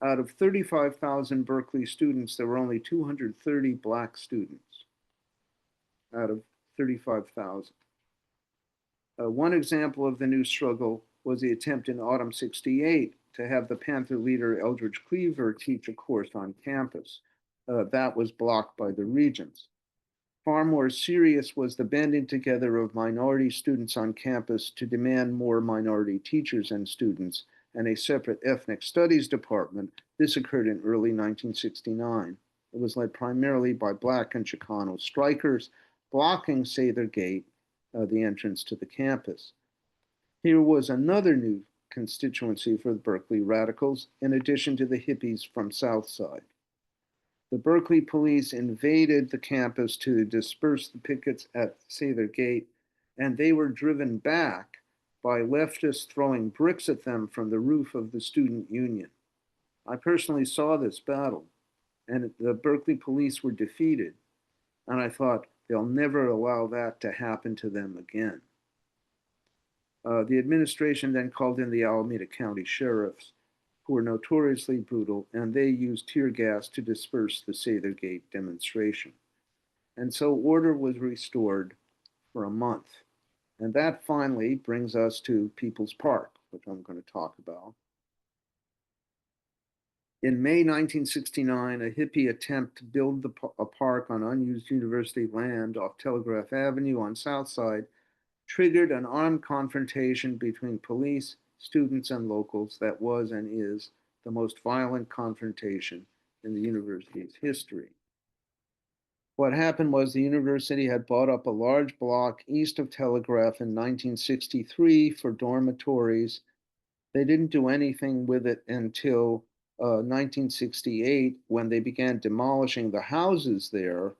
Out of 35,000 Berkeley students, there were only 230 Black students out of 35,000. One example of the new struggle was the attempt in autumn 68 to have the Panther leader Eldridge Cleaver teach a course on campus. That was blocked by the regents. Far more serious was the banding together of minority students on campus to demand more minority teachers and students and a separate ethnic studies department. This occurred in early 1969. It was led primarily by Black and Chicano strikers, blocking Sather Gate, the entrance to the campus. Here was another new constituency for the Berkeley radicals, in addition to the hippies from South Side. The Berkeley police invaded the campus to disperse the pickets at Sather Gate, and they were driven back by leftists throwing bricks at them from the roof of the student union. I personally saw this battle, and the Berkeley police were defeated, and I thought, they'll never allow that to happen to them again. The administration then called in the Alameda County sheriffs, who were notoriously brutal, and they used tear gas to disperse the Sather Gate demonstration. And so order was restored for a month. And that finally brings us to People's Park, which I'm going to talk about. In May 1969, a hippie attempt to build a park on unused university land off Telegraph Avenue on South Side triggered an armed confrontation between police, students, and locals that was and is the most violent confrontation in the university's history. What happened was the university had bought up a large block east of Telegraph in 1963 for dormitories. They didn't do anything with it until 1968 when they began demolishing the houses there,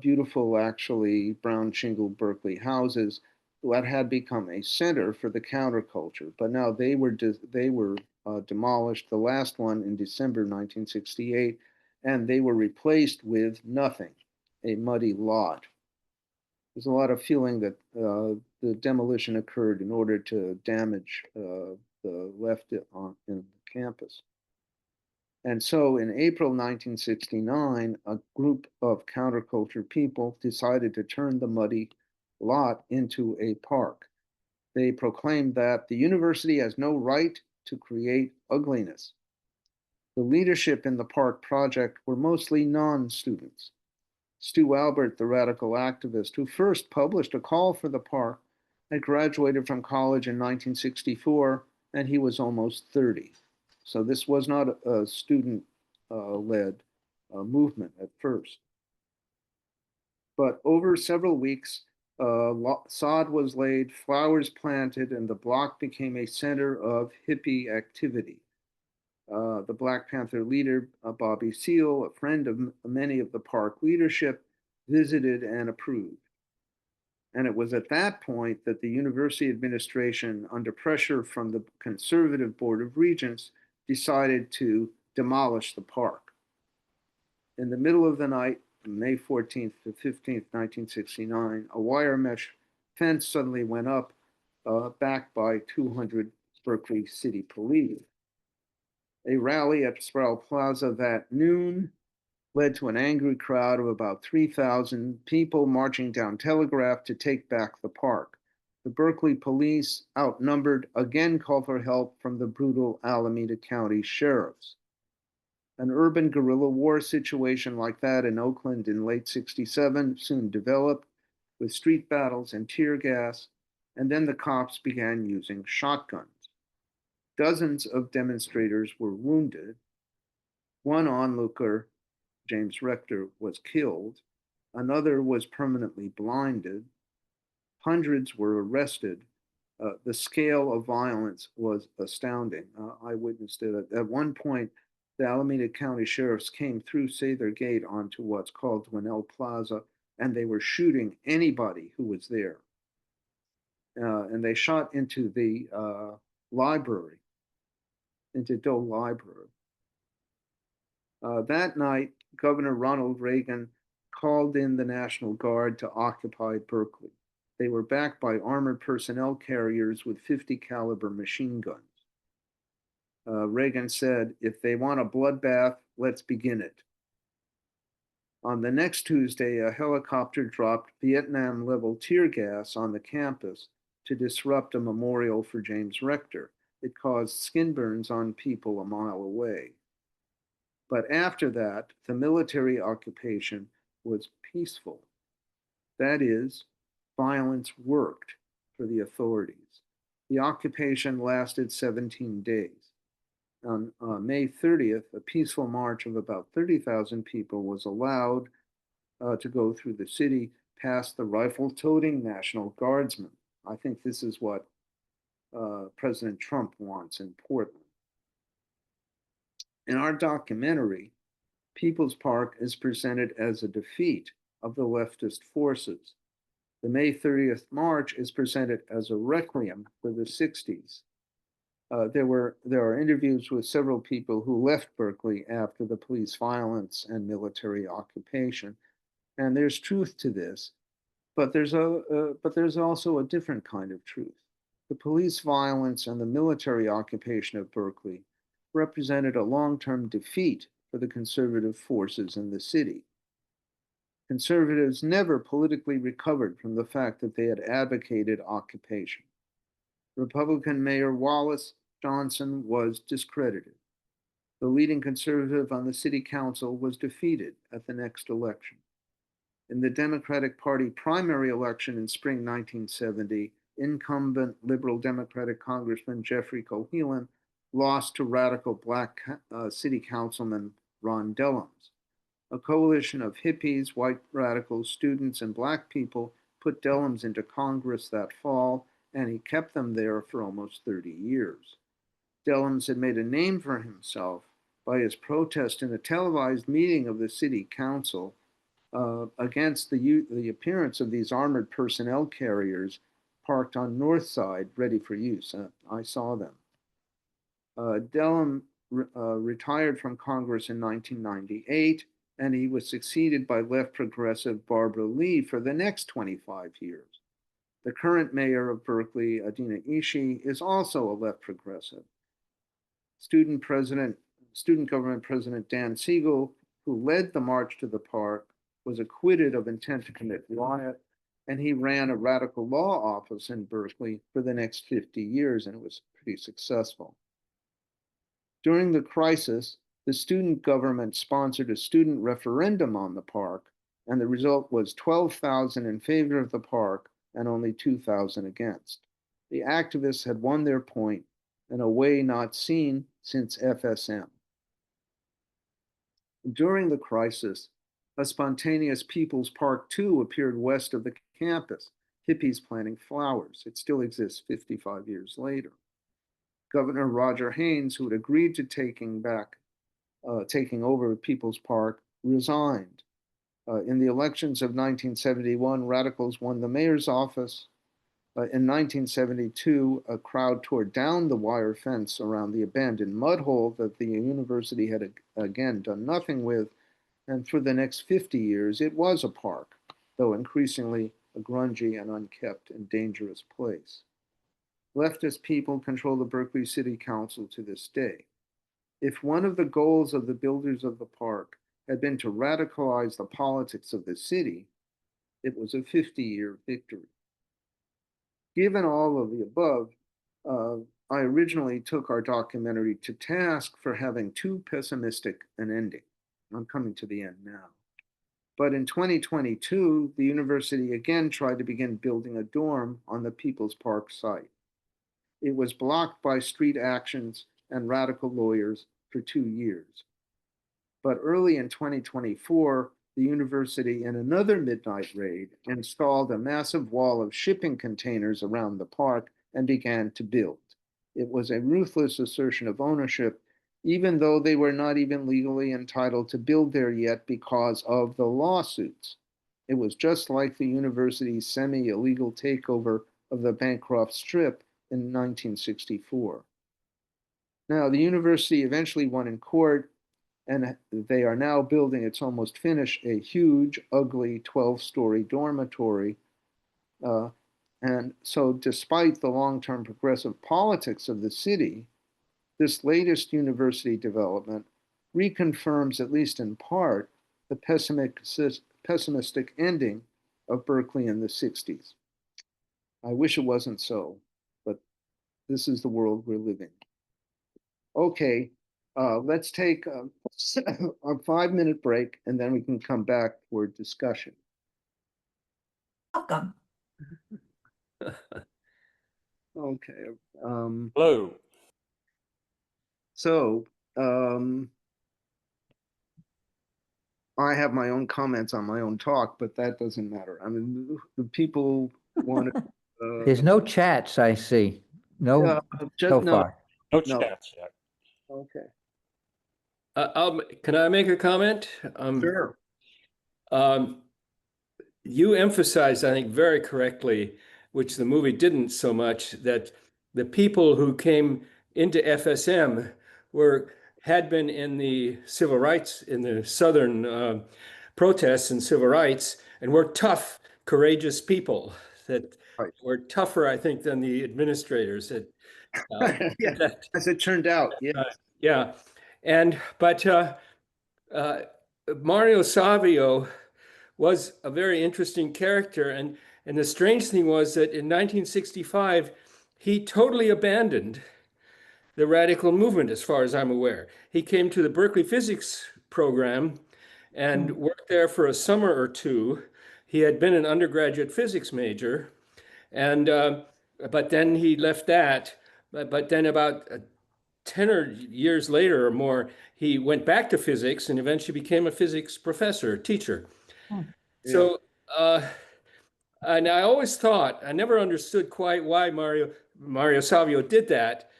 beautiful, actually, brown shingle Berkeley houses that had become a center for the counterculture. But now they were demolished, the last one in December 1968, and they were replaced with nothing, a muddy lot. There's a lot of feeling that the demolition occurred in order to damage the left in the campus. And so in April 1969, a group of counterculture people decided to turn the muddy lot into a park. They proclaimed that the university has no right to create ugliness. The leadership in the park project were mostly non-students. Stu Albert, the radical activist who first published a call for the park, had graduated from college in 1964, and he was almost 30. So this was not a student-led movement at first. But over several weeks, sod was laid, flowers planted, and the block became a center of hippie activity. The Black Panther leader, Bobby Seale, a friend of many of the park leadership, visited and approved. And it was at that point that the university administration, under pressure from the conservative Board of Regents, decided to demolish the park. In the middle of the night, May 14th to 15th, 1969, a wire mesh fence suddenly went up, backed by 200 Berkeley City police. A rally at Sproul Plaza that noon led to an angry crowd of about 3,000 people marching down Telegraph to take back the park. The Berkeley police, outnumbered, again called for help from the brutal Alameda County sheriffs. An urban guerrilla war situation like that in Oakland in late '67 soon developed with street battles and tear gas, and then the cops began using shotguns. Dozens of demonstrators were wounded. One onlooker, James Rector, was killed. Another was permanently blinded. Hundreds were arrested. The scale of violence was astounding. I witnessed it. At one point, the Alameda County sheriffs came through Sather Gate onto what's called Dwinell Plaza, and they were shooting anybody who was there. And they shot into the library, into Doe Library. That night, Governor Ronald Reagan called in the National Guard to occupy Berkeley. They were backed by armored personnel carriers with 50 caliber machine guns. Reagan said, "If they want a bloodbath, let's begin it." On the next Tuesday, a helicopter dropped Vietnam-level tear gas on the campus to disrupt a memorial for James Rector. It caused skin burns on people a mile away. But after that, the military occupation was peaceful. That is, violence worked for the authorities. The occupation lasted 17 days. On May 30th, a peaceful march of about 30,000 people was allowed to go through the city past the rifle-toting National Guardsmen. I think this is what President Trump wants in Portland. In our documentary, People's Park is presented as a defeat of the leftist forces. The May 30th march is presented as a requiem for the 60s. There are interviews with several people who left Berkeley after the police violence and military occupation, and there's truth to this, but there's also a different kind of truth. The police violence and the military occupation of Berkeley represented a long-term defeat for the conservative forces in the city. Conservatives never politically recovered from the fact that they had advocated occupation. Republican Mayor Wallace Johnson was discredited. The leading conservative on the city council was defeated at the next election. In the Democratic Party primary election in spring 1970, incumbent liberal Democratic Congressman Jeffrey Cohelan lost to radical Black city councilman Ron Dellums. A coalition of hippies, white radicals, students, and Black people put Dellums into Congress that fall, and he kept them there for almost 30 years. Dellums had made a name for himself by his protest in a televised meeting of the city council against the appearance of these armored personnel carriers parked on North Side, ready for use. I saw them. Dellum retired from Congress in 1998, and he was succeeded by left progressive Barbara Lee for the next 25 years. The current mayor of Berkeley, Adina Ishii, is also a left progressive. Student president student government president Dan Siegel, who led the march to the park, was acquitted of intent to commit riot, and he ran a radical law office in Berkeley for the next 50 years, and it was pretty successful. During the crisis, the student government sponsored a student referendum on the park, and the result was 12,000 in favor of the park and only 2,000 against. The activists had won their point in a way not seen since FSM. During the crisis, a spontaneous People's Park 2 appeared west of the campus, hippies planting flowers. It still exists 55 years later. Governor Roger Haynes, who had agreed to taking over People's Park, resigned. In the elections of 1971, radicals won the mayor's office. In 1972, a crowd tore down the wire fence around the abandoned mud hole that the university had again done nothing with, and for the next 50 years, it was a park, though increasingly a grungy and unkept and dangerous place. Leftist people control the Berkeley City Council to this day. If one of the goals of the builders of the park had been to radicalize the politics of the city, it was a 50-year victory. Given all of the above, I originally took our documentary to task for having too pessimistic an ending. I'm coming to the end now. But in 2022, the university again tried to begin building a dorm on the People's Park site. It was blocked by street actions and radical lawyers for 2 years. But early in 2024, the university, in another midnight raid, installed a massive wall of shipping containers around the park and began to build. It was a ruthless assertion of ownership, even though they were not even legally entitled to build there yet because of the lawsuits. It was just like the university's semi-illegal takeover of the Bancroft Strip in 1964. Now, the university eventually won in court, and they are now building, it's almost finished, a huge, ugly 12-story dormitory. And so despite the long-term progressive politics of the city, this latest university development reconfirms, at least in part, the pessimistic ending of Berkeley in the 60s. I wish it wasn't so, but this is the world we're living. Okay, let's take a 5-minute break, and then we can come back for discussion. Welcome. Okay. Hello. So I have my own comments on my own talk, but that doesn't matter. I mean, the people want to. There's no chats, I see. No, so no, far. No no. chats yet. Okay. Can I make a comment? Sure. You emphasized, I think, very correctly, which the movie didn't so much, that the people who came into FSM had been in the civil rights, in the Southern protests and civil rights, and were tough, courageous people that were tougher, I think, than the administrators. Yeah, as it turned out, yeah. But Mario Savio was a very interesting character, and the strange thing was that in 1965 he totally abandoned the radical movement, as far as I'm aware. He came to the Berkeley physics program and worked there for a summer or two. He had been an undergraduate physics major, and but then he left that. But then about 10 years later or more, he went back to physics and eventually became a physics professor, teacher. So, and I always thought, I never understood quite why Mario Savio did that.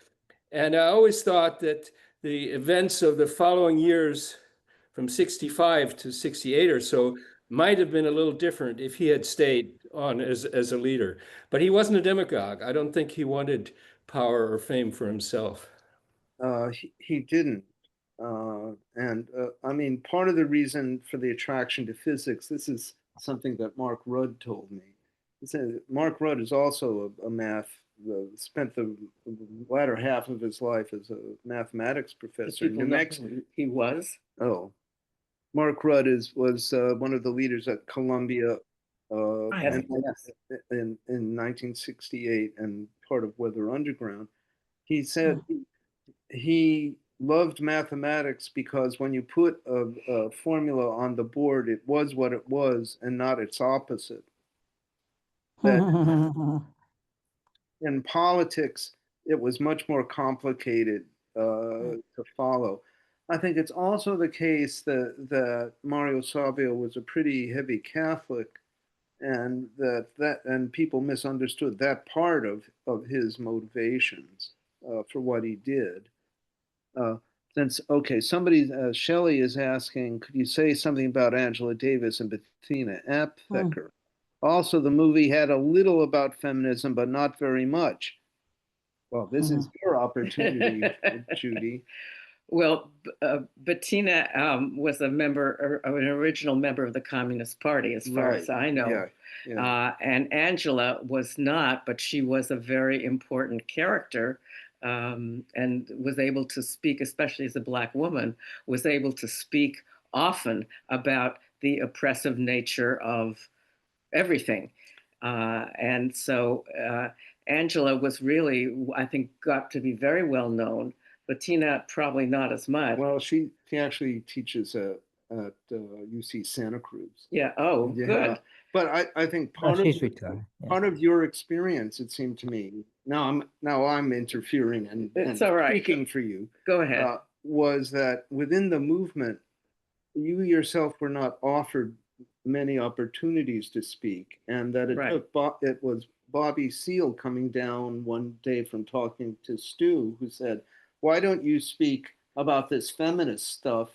And I always thought that the events of the following years, from 65 to 68 or so, might have been a little different if he had stayed on as a leader. But he wasn't a demagogue. I don't think he wanted power or fame for himself. He didn't. I mean, part of the reason for the attraction to physics, this is something that Mark Rudd told me. He said Mark Rudd is also a math spent the latter half of his life as a mathematics Do professor in people New know Mexico. who he was? Oh, Mark Rudd was one of the leaders at Columbia Yes, yes. in 1968 and part of Weather Underground. He said he loved mathematics because when you put a formula on the board, it was what it was and not its opposite. That in politics, it was much more complicated to follow. I think it's also the case that Mario Savio was a pretty heavy Catholic, and and people misunderstood that part of his motivations for what he did. Uh, since okay, somebody Shelley is asking, could you say something about Angela Davis and Bettina Aptheker? Also, the movie had a little about feminism, but not very much. Well, this is your opportunity, Judy. Well, Bettina was a member, or an original member of the Communist Party, as far as I know. Yeah, yeah. And Angela was not, but she was a very important character, and was able to speak, especially as a Black woman, was able to speak often about the oppressive nature of everything. And so Angela was really, I think, got to be very well known. Bettina probably not as much. Well, she actually teaches at UC Santa Cruz. Yeah. Oh, Yeah. good. But I think Oh, she's retired. Yeah. part of your experience, it seemed to me. Now I'm interfering and It's all right. speaking for you. Go ahead. Was that within the movement, you yourself were not offered many opportunities to speak, and that Right. it was Bobby Seale coming down one day from talking to Stu, who said, "Why don't you speak about this feminist stuff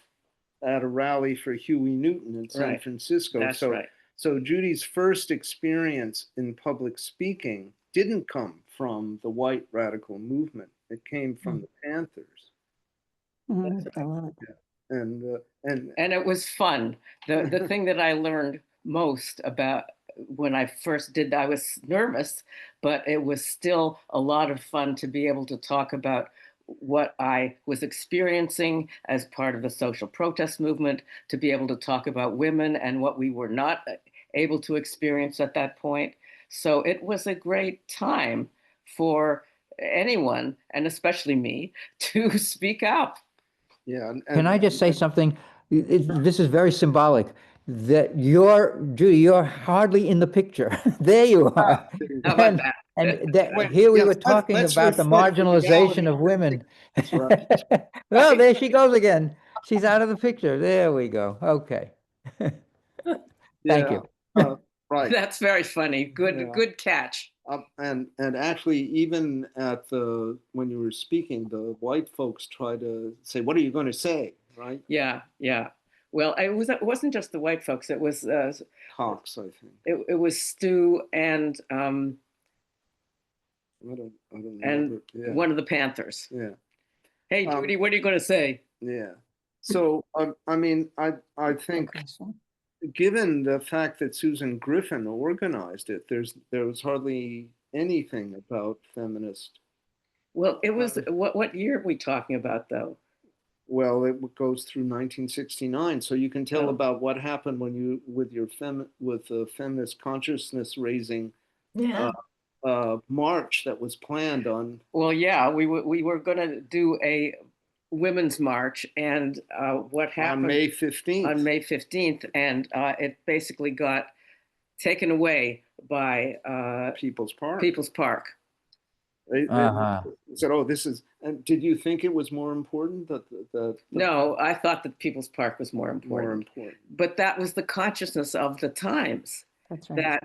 at a rally for Huey Newton in San Right. Francisco?" That's right. So Judy's first experience in public speaking didn't come from the white radical movement. It came from the Panthers. And it was fun. The thing that I learned most about when I first did, I was nervous, but it was still a lot of fun to be able to talk about what I was experiencing as part of the social protest movement, to be able to talk about women and what we were not able to experience at that point. So it was a great time for anyone, and especially me, to speak up. Yeah. Can I just say something? This is very symbolic. That Judy, you're hardly in the picture. There you are. How about that? Here we Yes, were talking let's about the reflect the reality. marginalization of women. That's right. Well, there she goes again. She's out of the picture. There we go. Okay. Thank you. Right. That's very funny. Good, Yeah. good catch. And actually, even when you were speaking, the white folks try to say, "What are you going to say?" Right? Yeah, yeah. Well, it wasn't just the white folks. It was Cox, I think. it was Stu and I don't remember. Yeah. one of the Panthers. Yeah. Hey, Judy, what are you going to say? Yeah. So I mean, I think, given the fact that Susan Griffin organized it, there was hardly anything about feminist. Well, it was what year are we talking about, though? Well, it goes through 1969, so you can tell about what happened when you with the feminist consciousness raising march that was planned on. Well, yeah, we were going to do a women's march, and what happened On May 15th. On May 15th, and it basically got taken away by People's Park. People's Park. They said, "Oh, this is." And did you think it was more important that No, I thought that People's Park was more important. More important. But that was the consciousness of the times. That's right.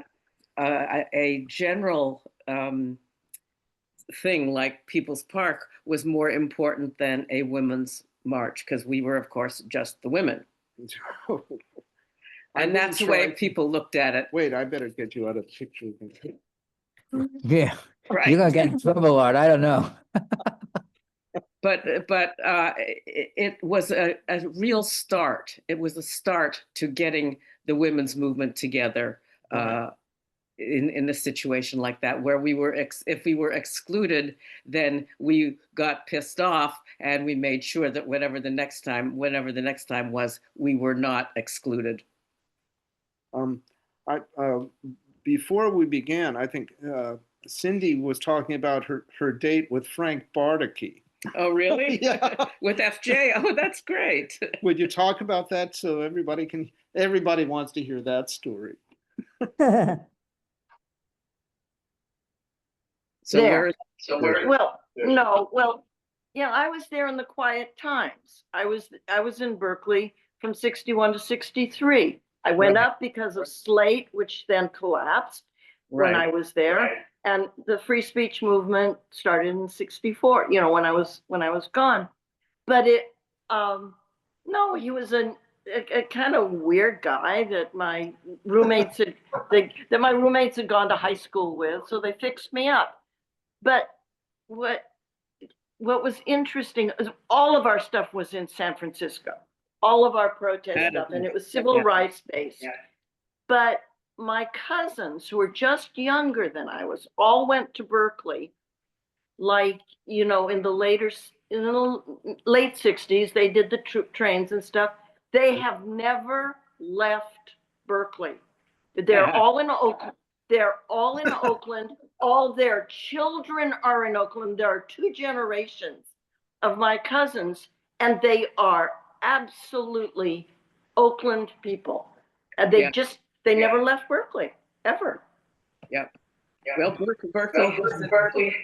That a general thing like People's Park was more important than a women's march, because we were, of course, just the women. And that's the way people looked at it. Wait, I better get you out of the picture. Yeah. Right. You're gonna get in trouble, Art. I don't know. But it was a real start. It was a start to getting the women's movement together. in a situation like that, where we were if we were excluded, then we got pissed off and we made sure that whenever the next time was, we were not excluded. Before we began, I think Cindy was talking about her date with Frank Bardacke. Oh, really? Yeah. With FJ? Oh, that's great. Would you talk about that so everybody wants to hear that story? So There. where? Well, no, well, yeah, I was there in the quiet times. I was in Berkeley from 61 to 63. I went Right. up because of Slate, which then collapsed when I was there. And the free speech movement started in 64, you know, when I was gone. But no, he was a kind of weird guy that my roommates had gone to high school with, so they fixed me up. But what was interesting is all of our stuff was in San Francisco, all of our protest stuff, and it was civil rights based. But my cousins, who were just younger than I was, all went to Berkeley, like, you know, in the late 60s, they did the trains and stuff. They have never left Berkeley. They're all in Oakland. All their children are in Oakland. There are 2 generations of my cousins, and they are absolutely Oakland people. And they never left Berkeley, ever. Yep. Well, Berkeley.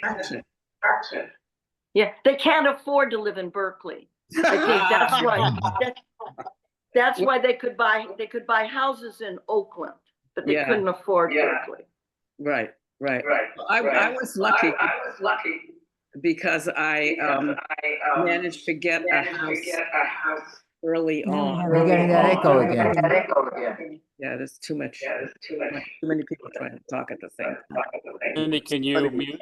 Yeah, they can't afford to live in Berkeley. I think that's why they could buy houses in Oakland, but they couldn't afford Berkeley. Right. I was lucky because I managed to get a house early on. We're getting that echo again. Yeah, there's too many people trying to talk at the same time. Cindy, can you mute?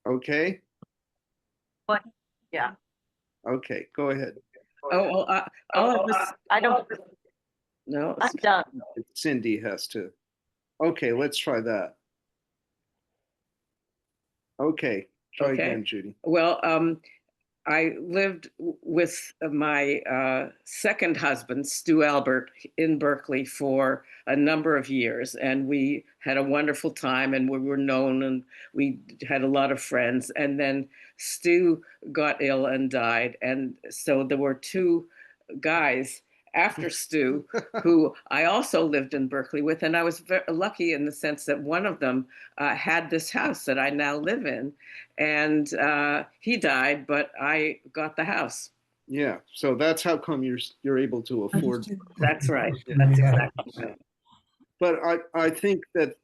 Okay. What? Yeah. Okay, go ahead. I don't. No, I'm done. Cindy has to. Okay, let's try that. Okay, try again, Judy. Well, I lived with my second husband, Stu Albert, in Berkeley for a number of years, and we had a wonderful time, and we were known, and we had a lot of friends. And then Stu got ill and died, and so there were 2 guys after Stu, who I also lived in Berkeley with, and I was very lucky in the sense that one of them had this house that I now live in, and he died, but I got the house. Yeah, so that's how come you're able to afford. That's right. That's exactly right. But I think that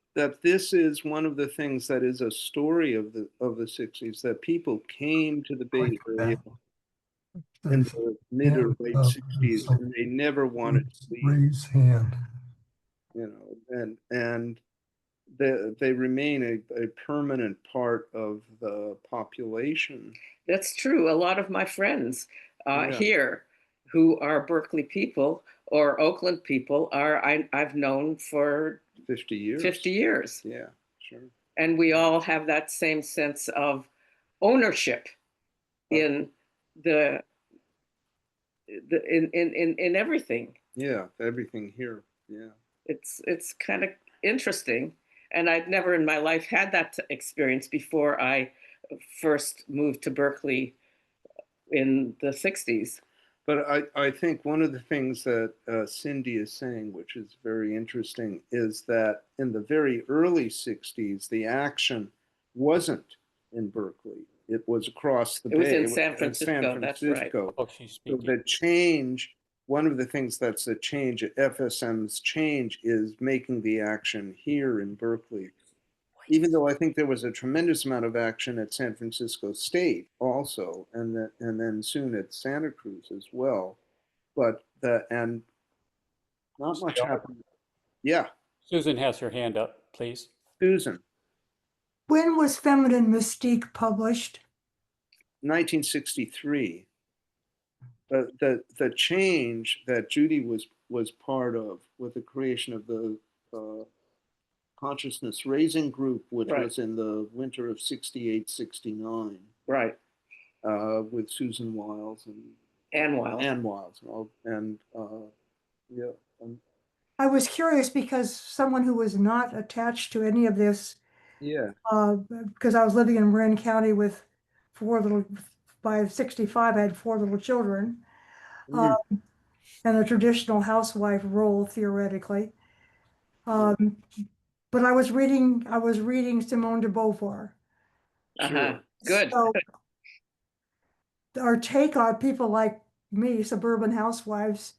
this is one of the things that is a story of the 60s, that people came to the Bay Area in the mid or late 60s, and they never wanted to leave. Raise hand. You know, and they remain a permanent part of the population. That's true. A lot of my friends here who are Berkeley people or Oakland people I've known for 50 years. 50 years. Yeah, sure. And we all have that same sense of ownership in in everything. Yeah, everything here. Yeah. It's kind of interesting. And I'd never in my life had that experience before I first moved to Berkeley in the 60s. But I think one of the things that Cindy is saying, which is very interesting, is that in the very early 60s, the action wasn't in Berkeley. It was across the bay. It was in San Francisco, that's right. Oh, she's So speaking. the change, one of the things that's a change, FSM's change, is making the action here in Berkeley. Even though I think there was a tremendous amount of action at San Francisco State also, and then soon at Santa Cruz as well. But and not much happened. Yeah, Susan has her hand up, please. Susan, When was Feminine Mystique published? 1963. The change that Judy was was part of with the creation of the consciousness raising group, which Right. was in the winter of 68, 69, Right. with Susan Wiles and And Wiles. Ann Wiles, and yeah, I was curious because someone who was not attached to any of this, yeah, because I was living in Marin County with by 65, I had 4 little children, Mm. and a traditional housewife role theoretically. But I was reading Simone de Beauvoir. Uh-huh. Good. So our take on people like me, suburban housewives,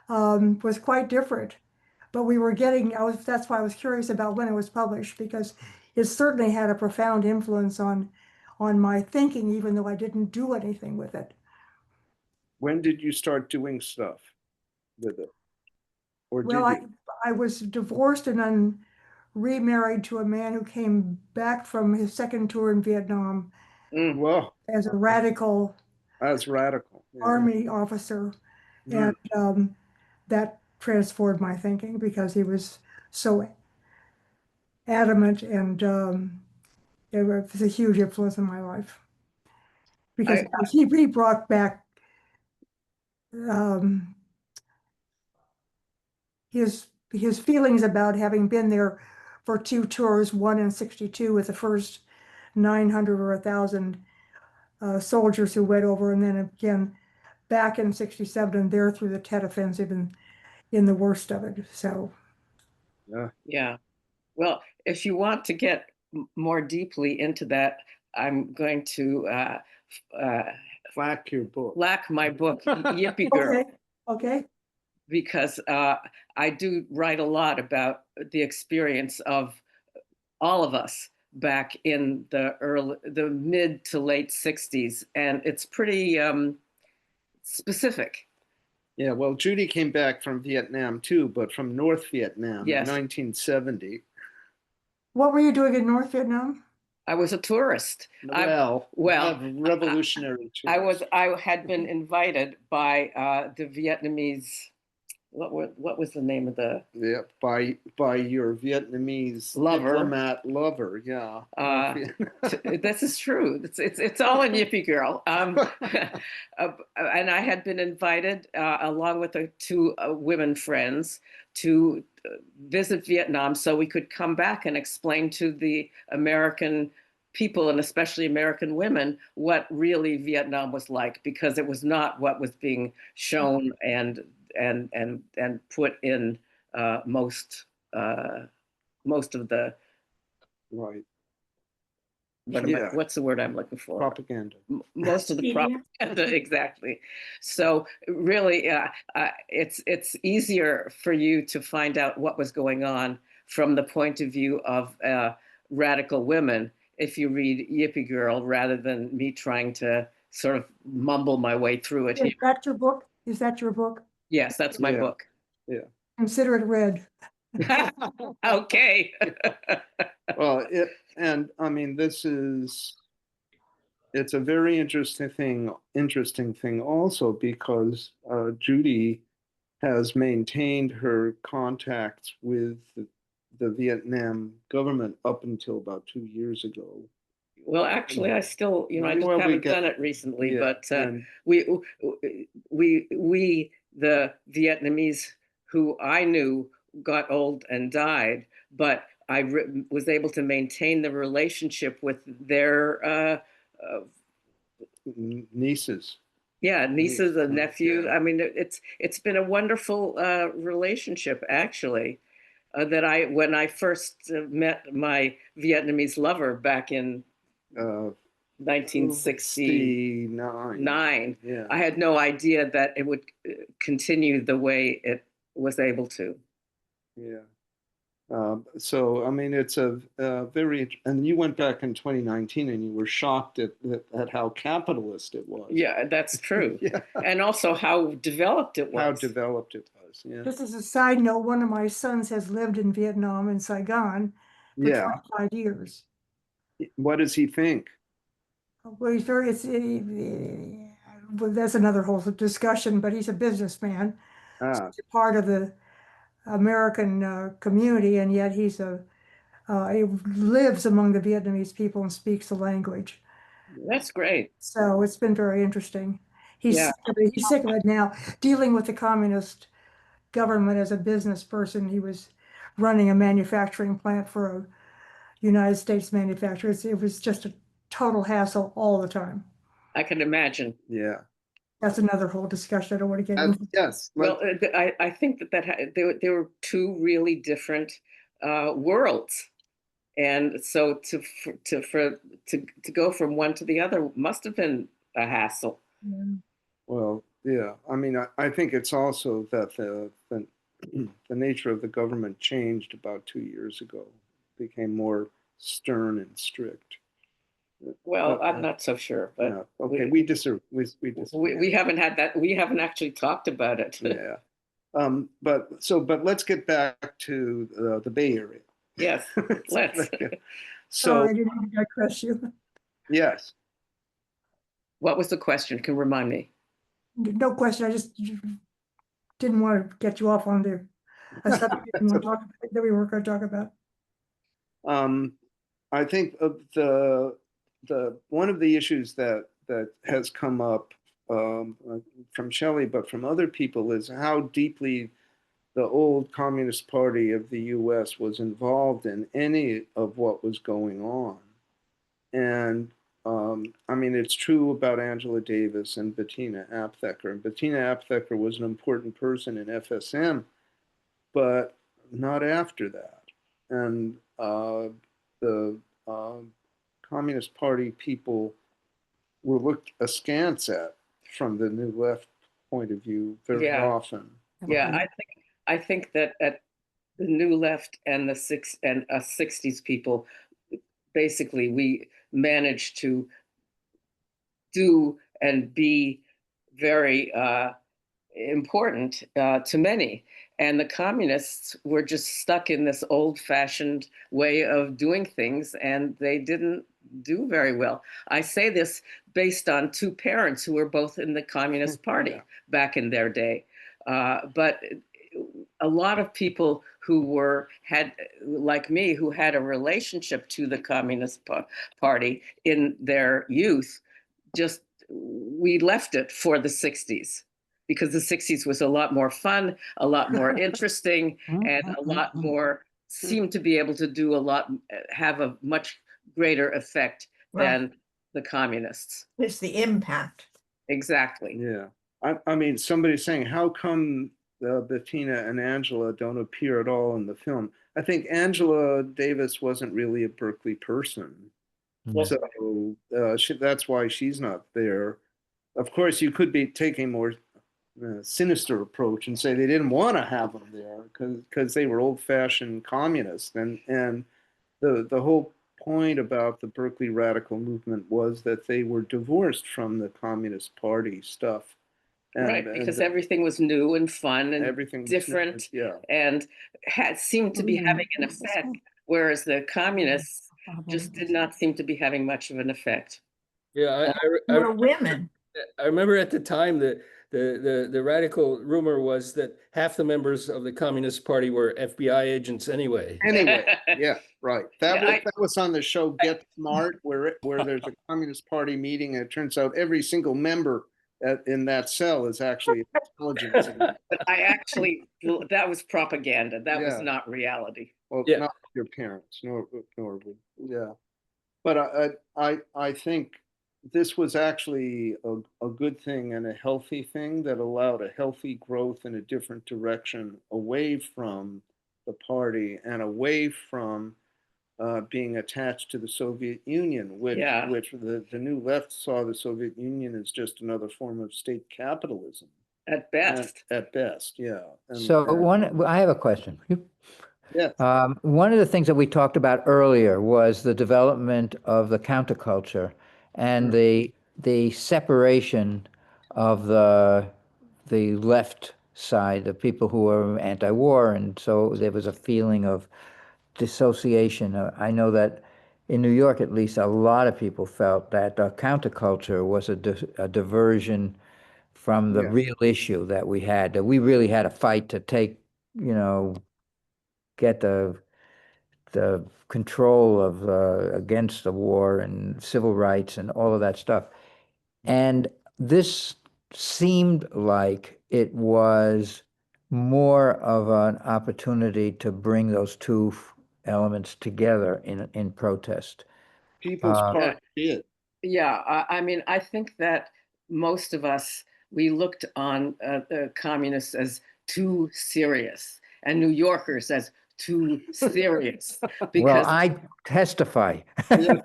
was quite different. But that's why I was curious about when it was published, because it certainly had a profound influence on my thinking, even though I didn't do anything with it. When did you start doing stuff with it? Or Well, did you? I was divorced and then remarried to a man who came back from his second tour in Vietnam Mm. Well, as a radical that's radical. Yeah. army officer. Mm. And that transformed my thinking because he was so adamant, and it was a huge influence in my life. Because he brought back um, his feelings about having been there for 2 tours, one in 62 with the first 900 or 1,000 soldiers who went over, and then again back in 67 and there through the Tet Offensive and in the worst of it. So Yeah. Yeah. Well, if you want to get more deeply into that, I'm going to Flack your book. lack my book, Yippee Girl. okay, okay. Because I do write a lot about the experience of all of us back in the mid to late 60s, and it's pretty specific. Yeah, well, Judy came back from Vietnam too, but from North Vietnam Yes. in 1970. What were you doing in North Vietnam? I was a tourist. Well, revolutionary tourist. I had been invited by the Vietnamese. What was the name of the Yeah, by your Vietnamese Lover. diplomat lover, yeah. This is true. It's all in Yippee Girl. And I had been invited along with 2 women friends to visit Vietnam so we could come back and explain to the American people, and especially American women, what really Vietnam was like, because it was not what was being shown and put in most of the Right. what's the word I'm looking for? Propaganda. Most of the propaganda, exactly. So really, it's easier for you to find out what was going on from the point of view of radical women if you read Yippee Girl, rather than me trying to sort of mumble my way through it. Is that your book? Is that your book? Yes, that's my book. Yeah. Consider it read. Okay. Well, I mean, it's a very interesting thing also, because Judy has maintained her contacts with the Vietnam government up until about 2 years ago. Well, actually, I still, I just Well, haven't done it recently, yeah, but we, the Vietnamese who I knew got old and died, but I was able to maintain the relationship with their nieces. yeah, nieces and Yeah. nephews. I mean, it's been a wonderful relationship, actually. That when I first met my Vietnamese lover back in 1969, yeah. I had no idea that it would continue the way it was able to. Yeah. So, I mean, it's a very, and you went back in 2019 and you were shocked at how capitalist it was. Yeah, that's true. Yeah. And also how developed it was. How developed it was, yeah. Just as a side note, one of my sons has lived in Vietnam, in Saigon, for 25 years. What does he think? Well, he's very, well, that's another whole discussion, but he's a businessman. Ah, part of the American community, and yet he lives among the Vietnamese people and speaks the language. That's great. So it's been very interesting. Yeah. He's sick of it now, dealing with the communist government as a business person. He was running a manufacturing plant for a United States manufacturer. It was just a total hassle all the time. I can imagine. yeah. That's another whole discussion I don't want to get into. Yes. Well, I think there were two really different worlds, and so to go from one to the other must have been a hassle. Yeah. Well, yeah. I mean, I think it's also that the nature of the government changed about 2 years ago. It became more stern and strict. Well, I'm not so sure, but Yeah. Okay, we disagree. we haven't had that. We haven't actually talked about it. Yeah. But let's get back to the Bay Area. Yes, let's. So Sorry, I didn't mean to digress you. yes. What was the question? Can you remind me? No question. I just didn't want to get you off on a subject that we were going to talk about. I think the one of the issues that has come up from Shelley, but from other people, is how deeply the old Communist Party of the U.S. was involved in any of what was going on. And I mean, it's true about Angela Davis and Bettina Aptheker. And Bettina Aptheker was an important person in FSM, but not after that. And the Communist Party people were looked askance at from the New Left point of view very often. Yeah, I think that at the New Left and the Sixties people, basically we managed to do and be very important to many. And the communists were just stuck in this old-fashioned way of doing things, and they didn't do very well. I say this based on two parents who were both in the Communist Party back in their day. But a lot of people who had, like me, who had a relationship to the Communist Party in their youth, just we left it for the 60s, because the 60s was a lot more fun, a lot more interesting, and a lot more seemed to be able to do have a much greater effect than the communists. It's the impact. Exactly. Yeah. I mean, somebody's saying, how come Bettina and Angela don't appear at all in the film? I think Angela Davis wasn't really a Berkeley person. So that's why she's not there. Of course, you could be taking a more sinister approach and say they didn't want to have them there because they were old-fashioned communists. And the whole point about the Berkeley radical movement was that they were divorced from the Communist Party stuff. Right, because everything was new and fun and everything different, yeah, and seemed to be having an effect, whereas the communists just did not seem to be having much of an effect. Yeah, We're women. I remember at the time that the radical rumor was that half the members of the Communist Party were FBI agents anyway. Anyway, yeah, right. That was on the show Get Smart, where there's a Communist Party meeting, and it turns out every single member in that cell is actually intelligence. But that was propaganda. That was not reality. Well, not your parents, nor yeah. But I think this was actually a good thing and a healthy thing that allowed a healthy growth in a different direction, away from the party and away from being attached to the Soviet Union, which the New Left saw the Soviet Union as just another form of state capitalism. At best. At best, yeah. I have a question. Yes. One of the things that we talked about earlier was the development of the counterculture and the separation of the left side, the people who were anti-war, and so there was a feeling of dissociation. I know that in New York, at least, a lot of people felt that counterculture was a diversion from the Yes. real issue that we had, that we really had a fight to take, get the control of against the war and civil rights and all of that stuff. And this seemed like it was more of an opportunity to bring those two elements together in protest. People's Park did. Yeah, I mean, I think that most of us, we looked on the communists as too serious and New Yorkers as too serious Well, because I testify. well,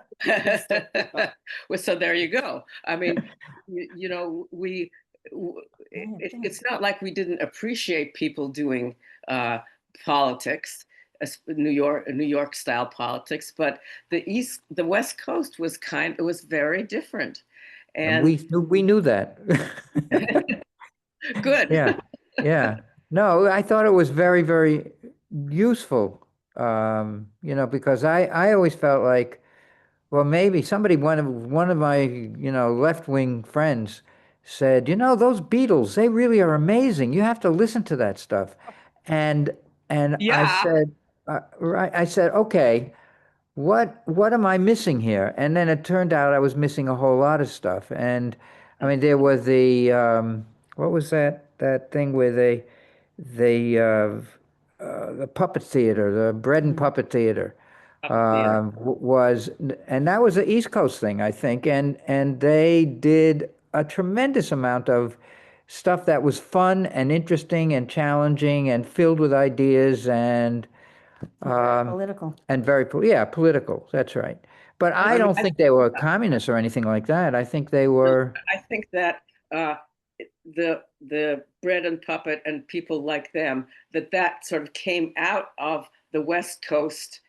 so there you go. I mean, it's not like we didn't appreciate people doing politics, New York style politics, but the West Coast it was very different, And and we knew that. good. Yeah. No, I thought it was very, very useful. Because I always felt like, well, maybe one of my, left-wing friends said, those Beatles, they really are amazing. You have to listen to that stuff. And I Yeah. said, right, I said, okay, what am I missing here? And then it turned out I was missing a whole lot of stuff. And I mean, there was what was that thing where the puppet theater, the bread and puppet theater, was, and that was the East Coast thing, I think, and they did a tremendous amount of stuff that was fun and interesting and challenging and filled with ideas and Political. and very political. That's right. But I don't think they were communists or anything like that. I think they were. I think that uh, the bread and puppet and people like them, that sort of came out of the West Coast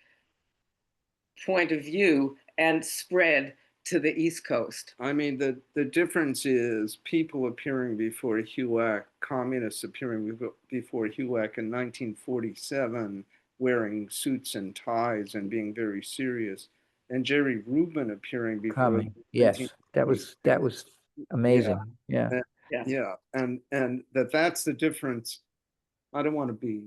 point of view and spread to the East Coast. I mean, the difference is people appearing before HUAC, communists appearing before HUAC in 1947, wearing suits and ties and being very serious, and Jerry Rubin appearing before. Yes, that was amazing. Yeah. And that's the difference. I don't want to be.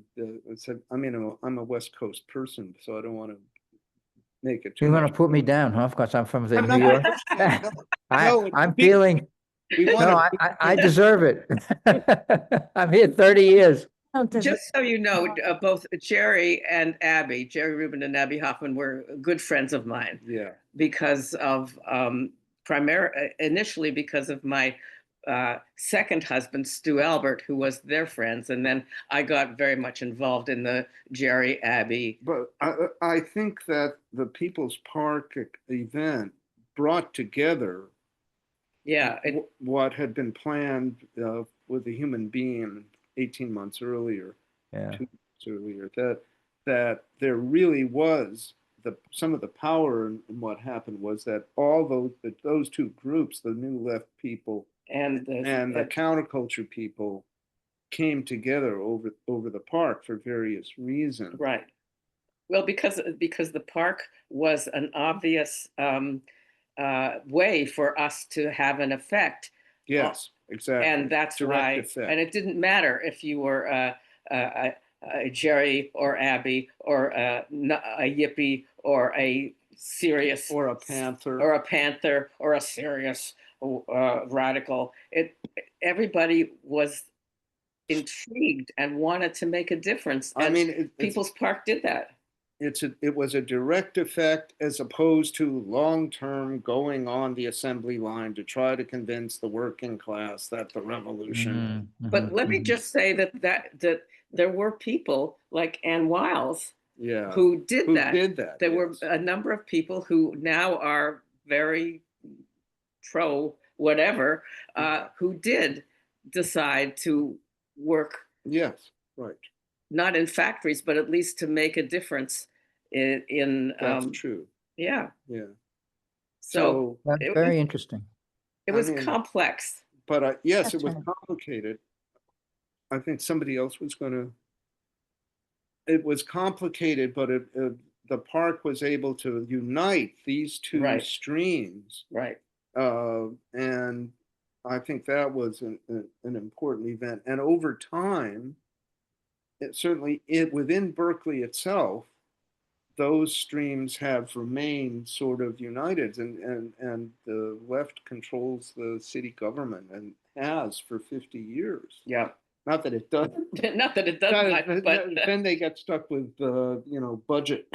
I mean, I'm a West Coast person, so I don't want to make it too You want much. to put me down, huh? Because I'm from I'm New York. I'm feeling. No, I deserve it. I'm here 30 years. Just so you know, both Jerry Rubin and Abby Hoffman were good friends of mine. Yeah. Because of initially because of my second husband, Stu Albert, who was their friends. And then I got very much involved in the Jerry Abby. But I think that the People's Park event brought together what had been planned with a human being 18 months earlier, 2 months earlier, that there really was some of the power in what happened was that all those two groups, the New Left people and the counterculture people, came together over the park for various reasons. Right. Well, because the park was an obvious way for us to have an effect. Yes, exactly. And that's why. And it didn't matter if you were a Jerry or Abby or a Yippie or a serious or a Panther or a serious radical. Everybody was intrigued and wanted to make a difference. And I mean, People's Park did that. It was a direct effect as opposed to long-term going on the assembly line to try to convince the working class that the revolution. But let me just say that there were people like Ann Wiles who did that. There were a number of people who now are very pro whatever, who did decide to work. Yes, right. Not in factories, but at least to make a difference in that's true. Yeah. So that's very interesting. It was complex. But yes, it was complicated. I think somebody else was going to. It was complicated, but the park was able to unite these two streams. Right. And I think that was an important event. And over time, within Berkeley itself, those streams have remained sort of united, and the left controls the city government and has for 50 years. Yeah. Not that it does. Not that it does not, but Then they get stuck with budget.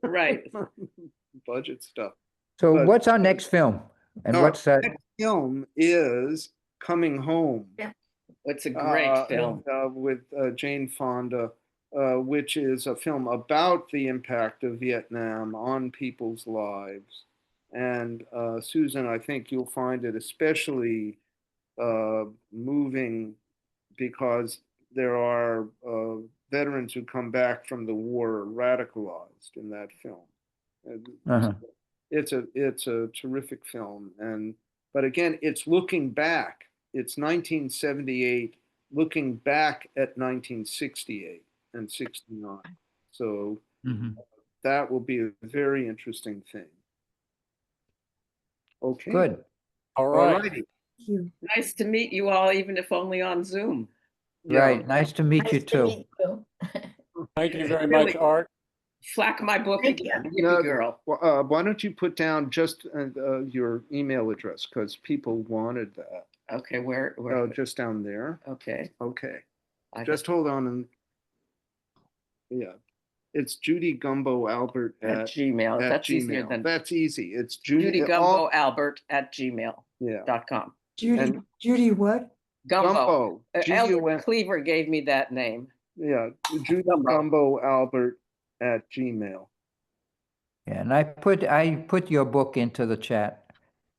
right. Budget stuff. So But- what's our next film? And what's that? Next film is Coming Home. Yeah. It's a great film. With Jane Fonda, which is a film about the impact of Vietnam on people's lives. And Susan, I think you'll find it especially moving because there are veterans who come back from the war radicalized in that film. Uh-huh. It's a terrific film, but again, it's looking back. It's 1978, looking back at 1968 and 69. So that will be a very interesting thing. Okay. Good. All right. Alrighty. Thank you. Nice to meet you all, even if only on Zoom. Yeah. Right. Nice to meet you Nice to too. meet you. Thank you very Really. much, Art. Flack my book Thank again, you. Yippee girl. Why don't you put down just your email address, because people wanted that. Okay, where? Oh, just down there. Okay. Okay. I Just hold on and yeah. It's Judy Gumbo Albert at Gmail. at That's easier Gmail. than That's easy. It's Judy Gumbo Albert at gmail.com. Yeah. Judy, Judy what? Gumbo. Albert G-U-M Cleaver gave me that name. Yeah. Judy Gumbo. Gumbo Albert at Gmail. Yeah, and I put your book into the chat.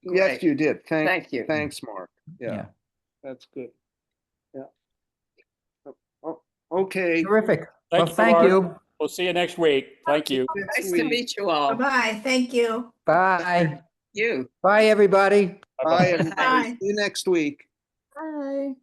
Yes, Great. you did. Thank you. Thanks, Mark. Yeah. Yeah. That's good. Yeah. Oh, okay. Terrific. Thank Well, you, thank Art. you. We'll see you next week. Thank you. Nice to meet you all. Bye-bye. Thank you. Bye. You. Bye, everybody. Bye, everybody. Bye. See you next week. Bye.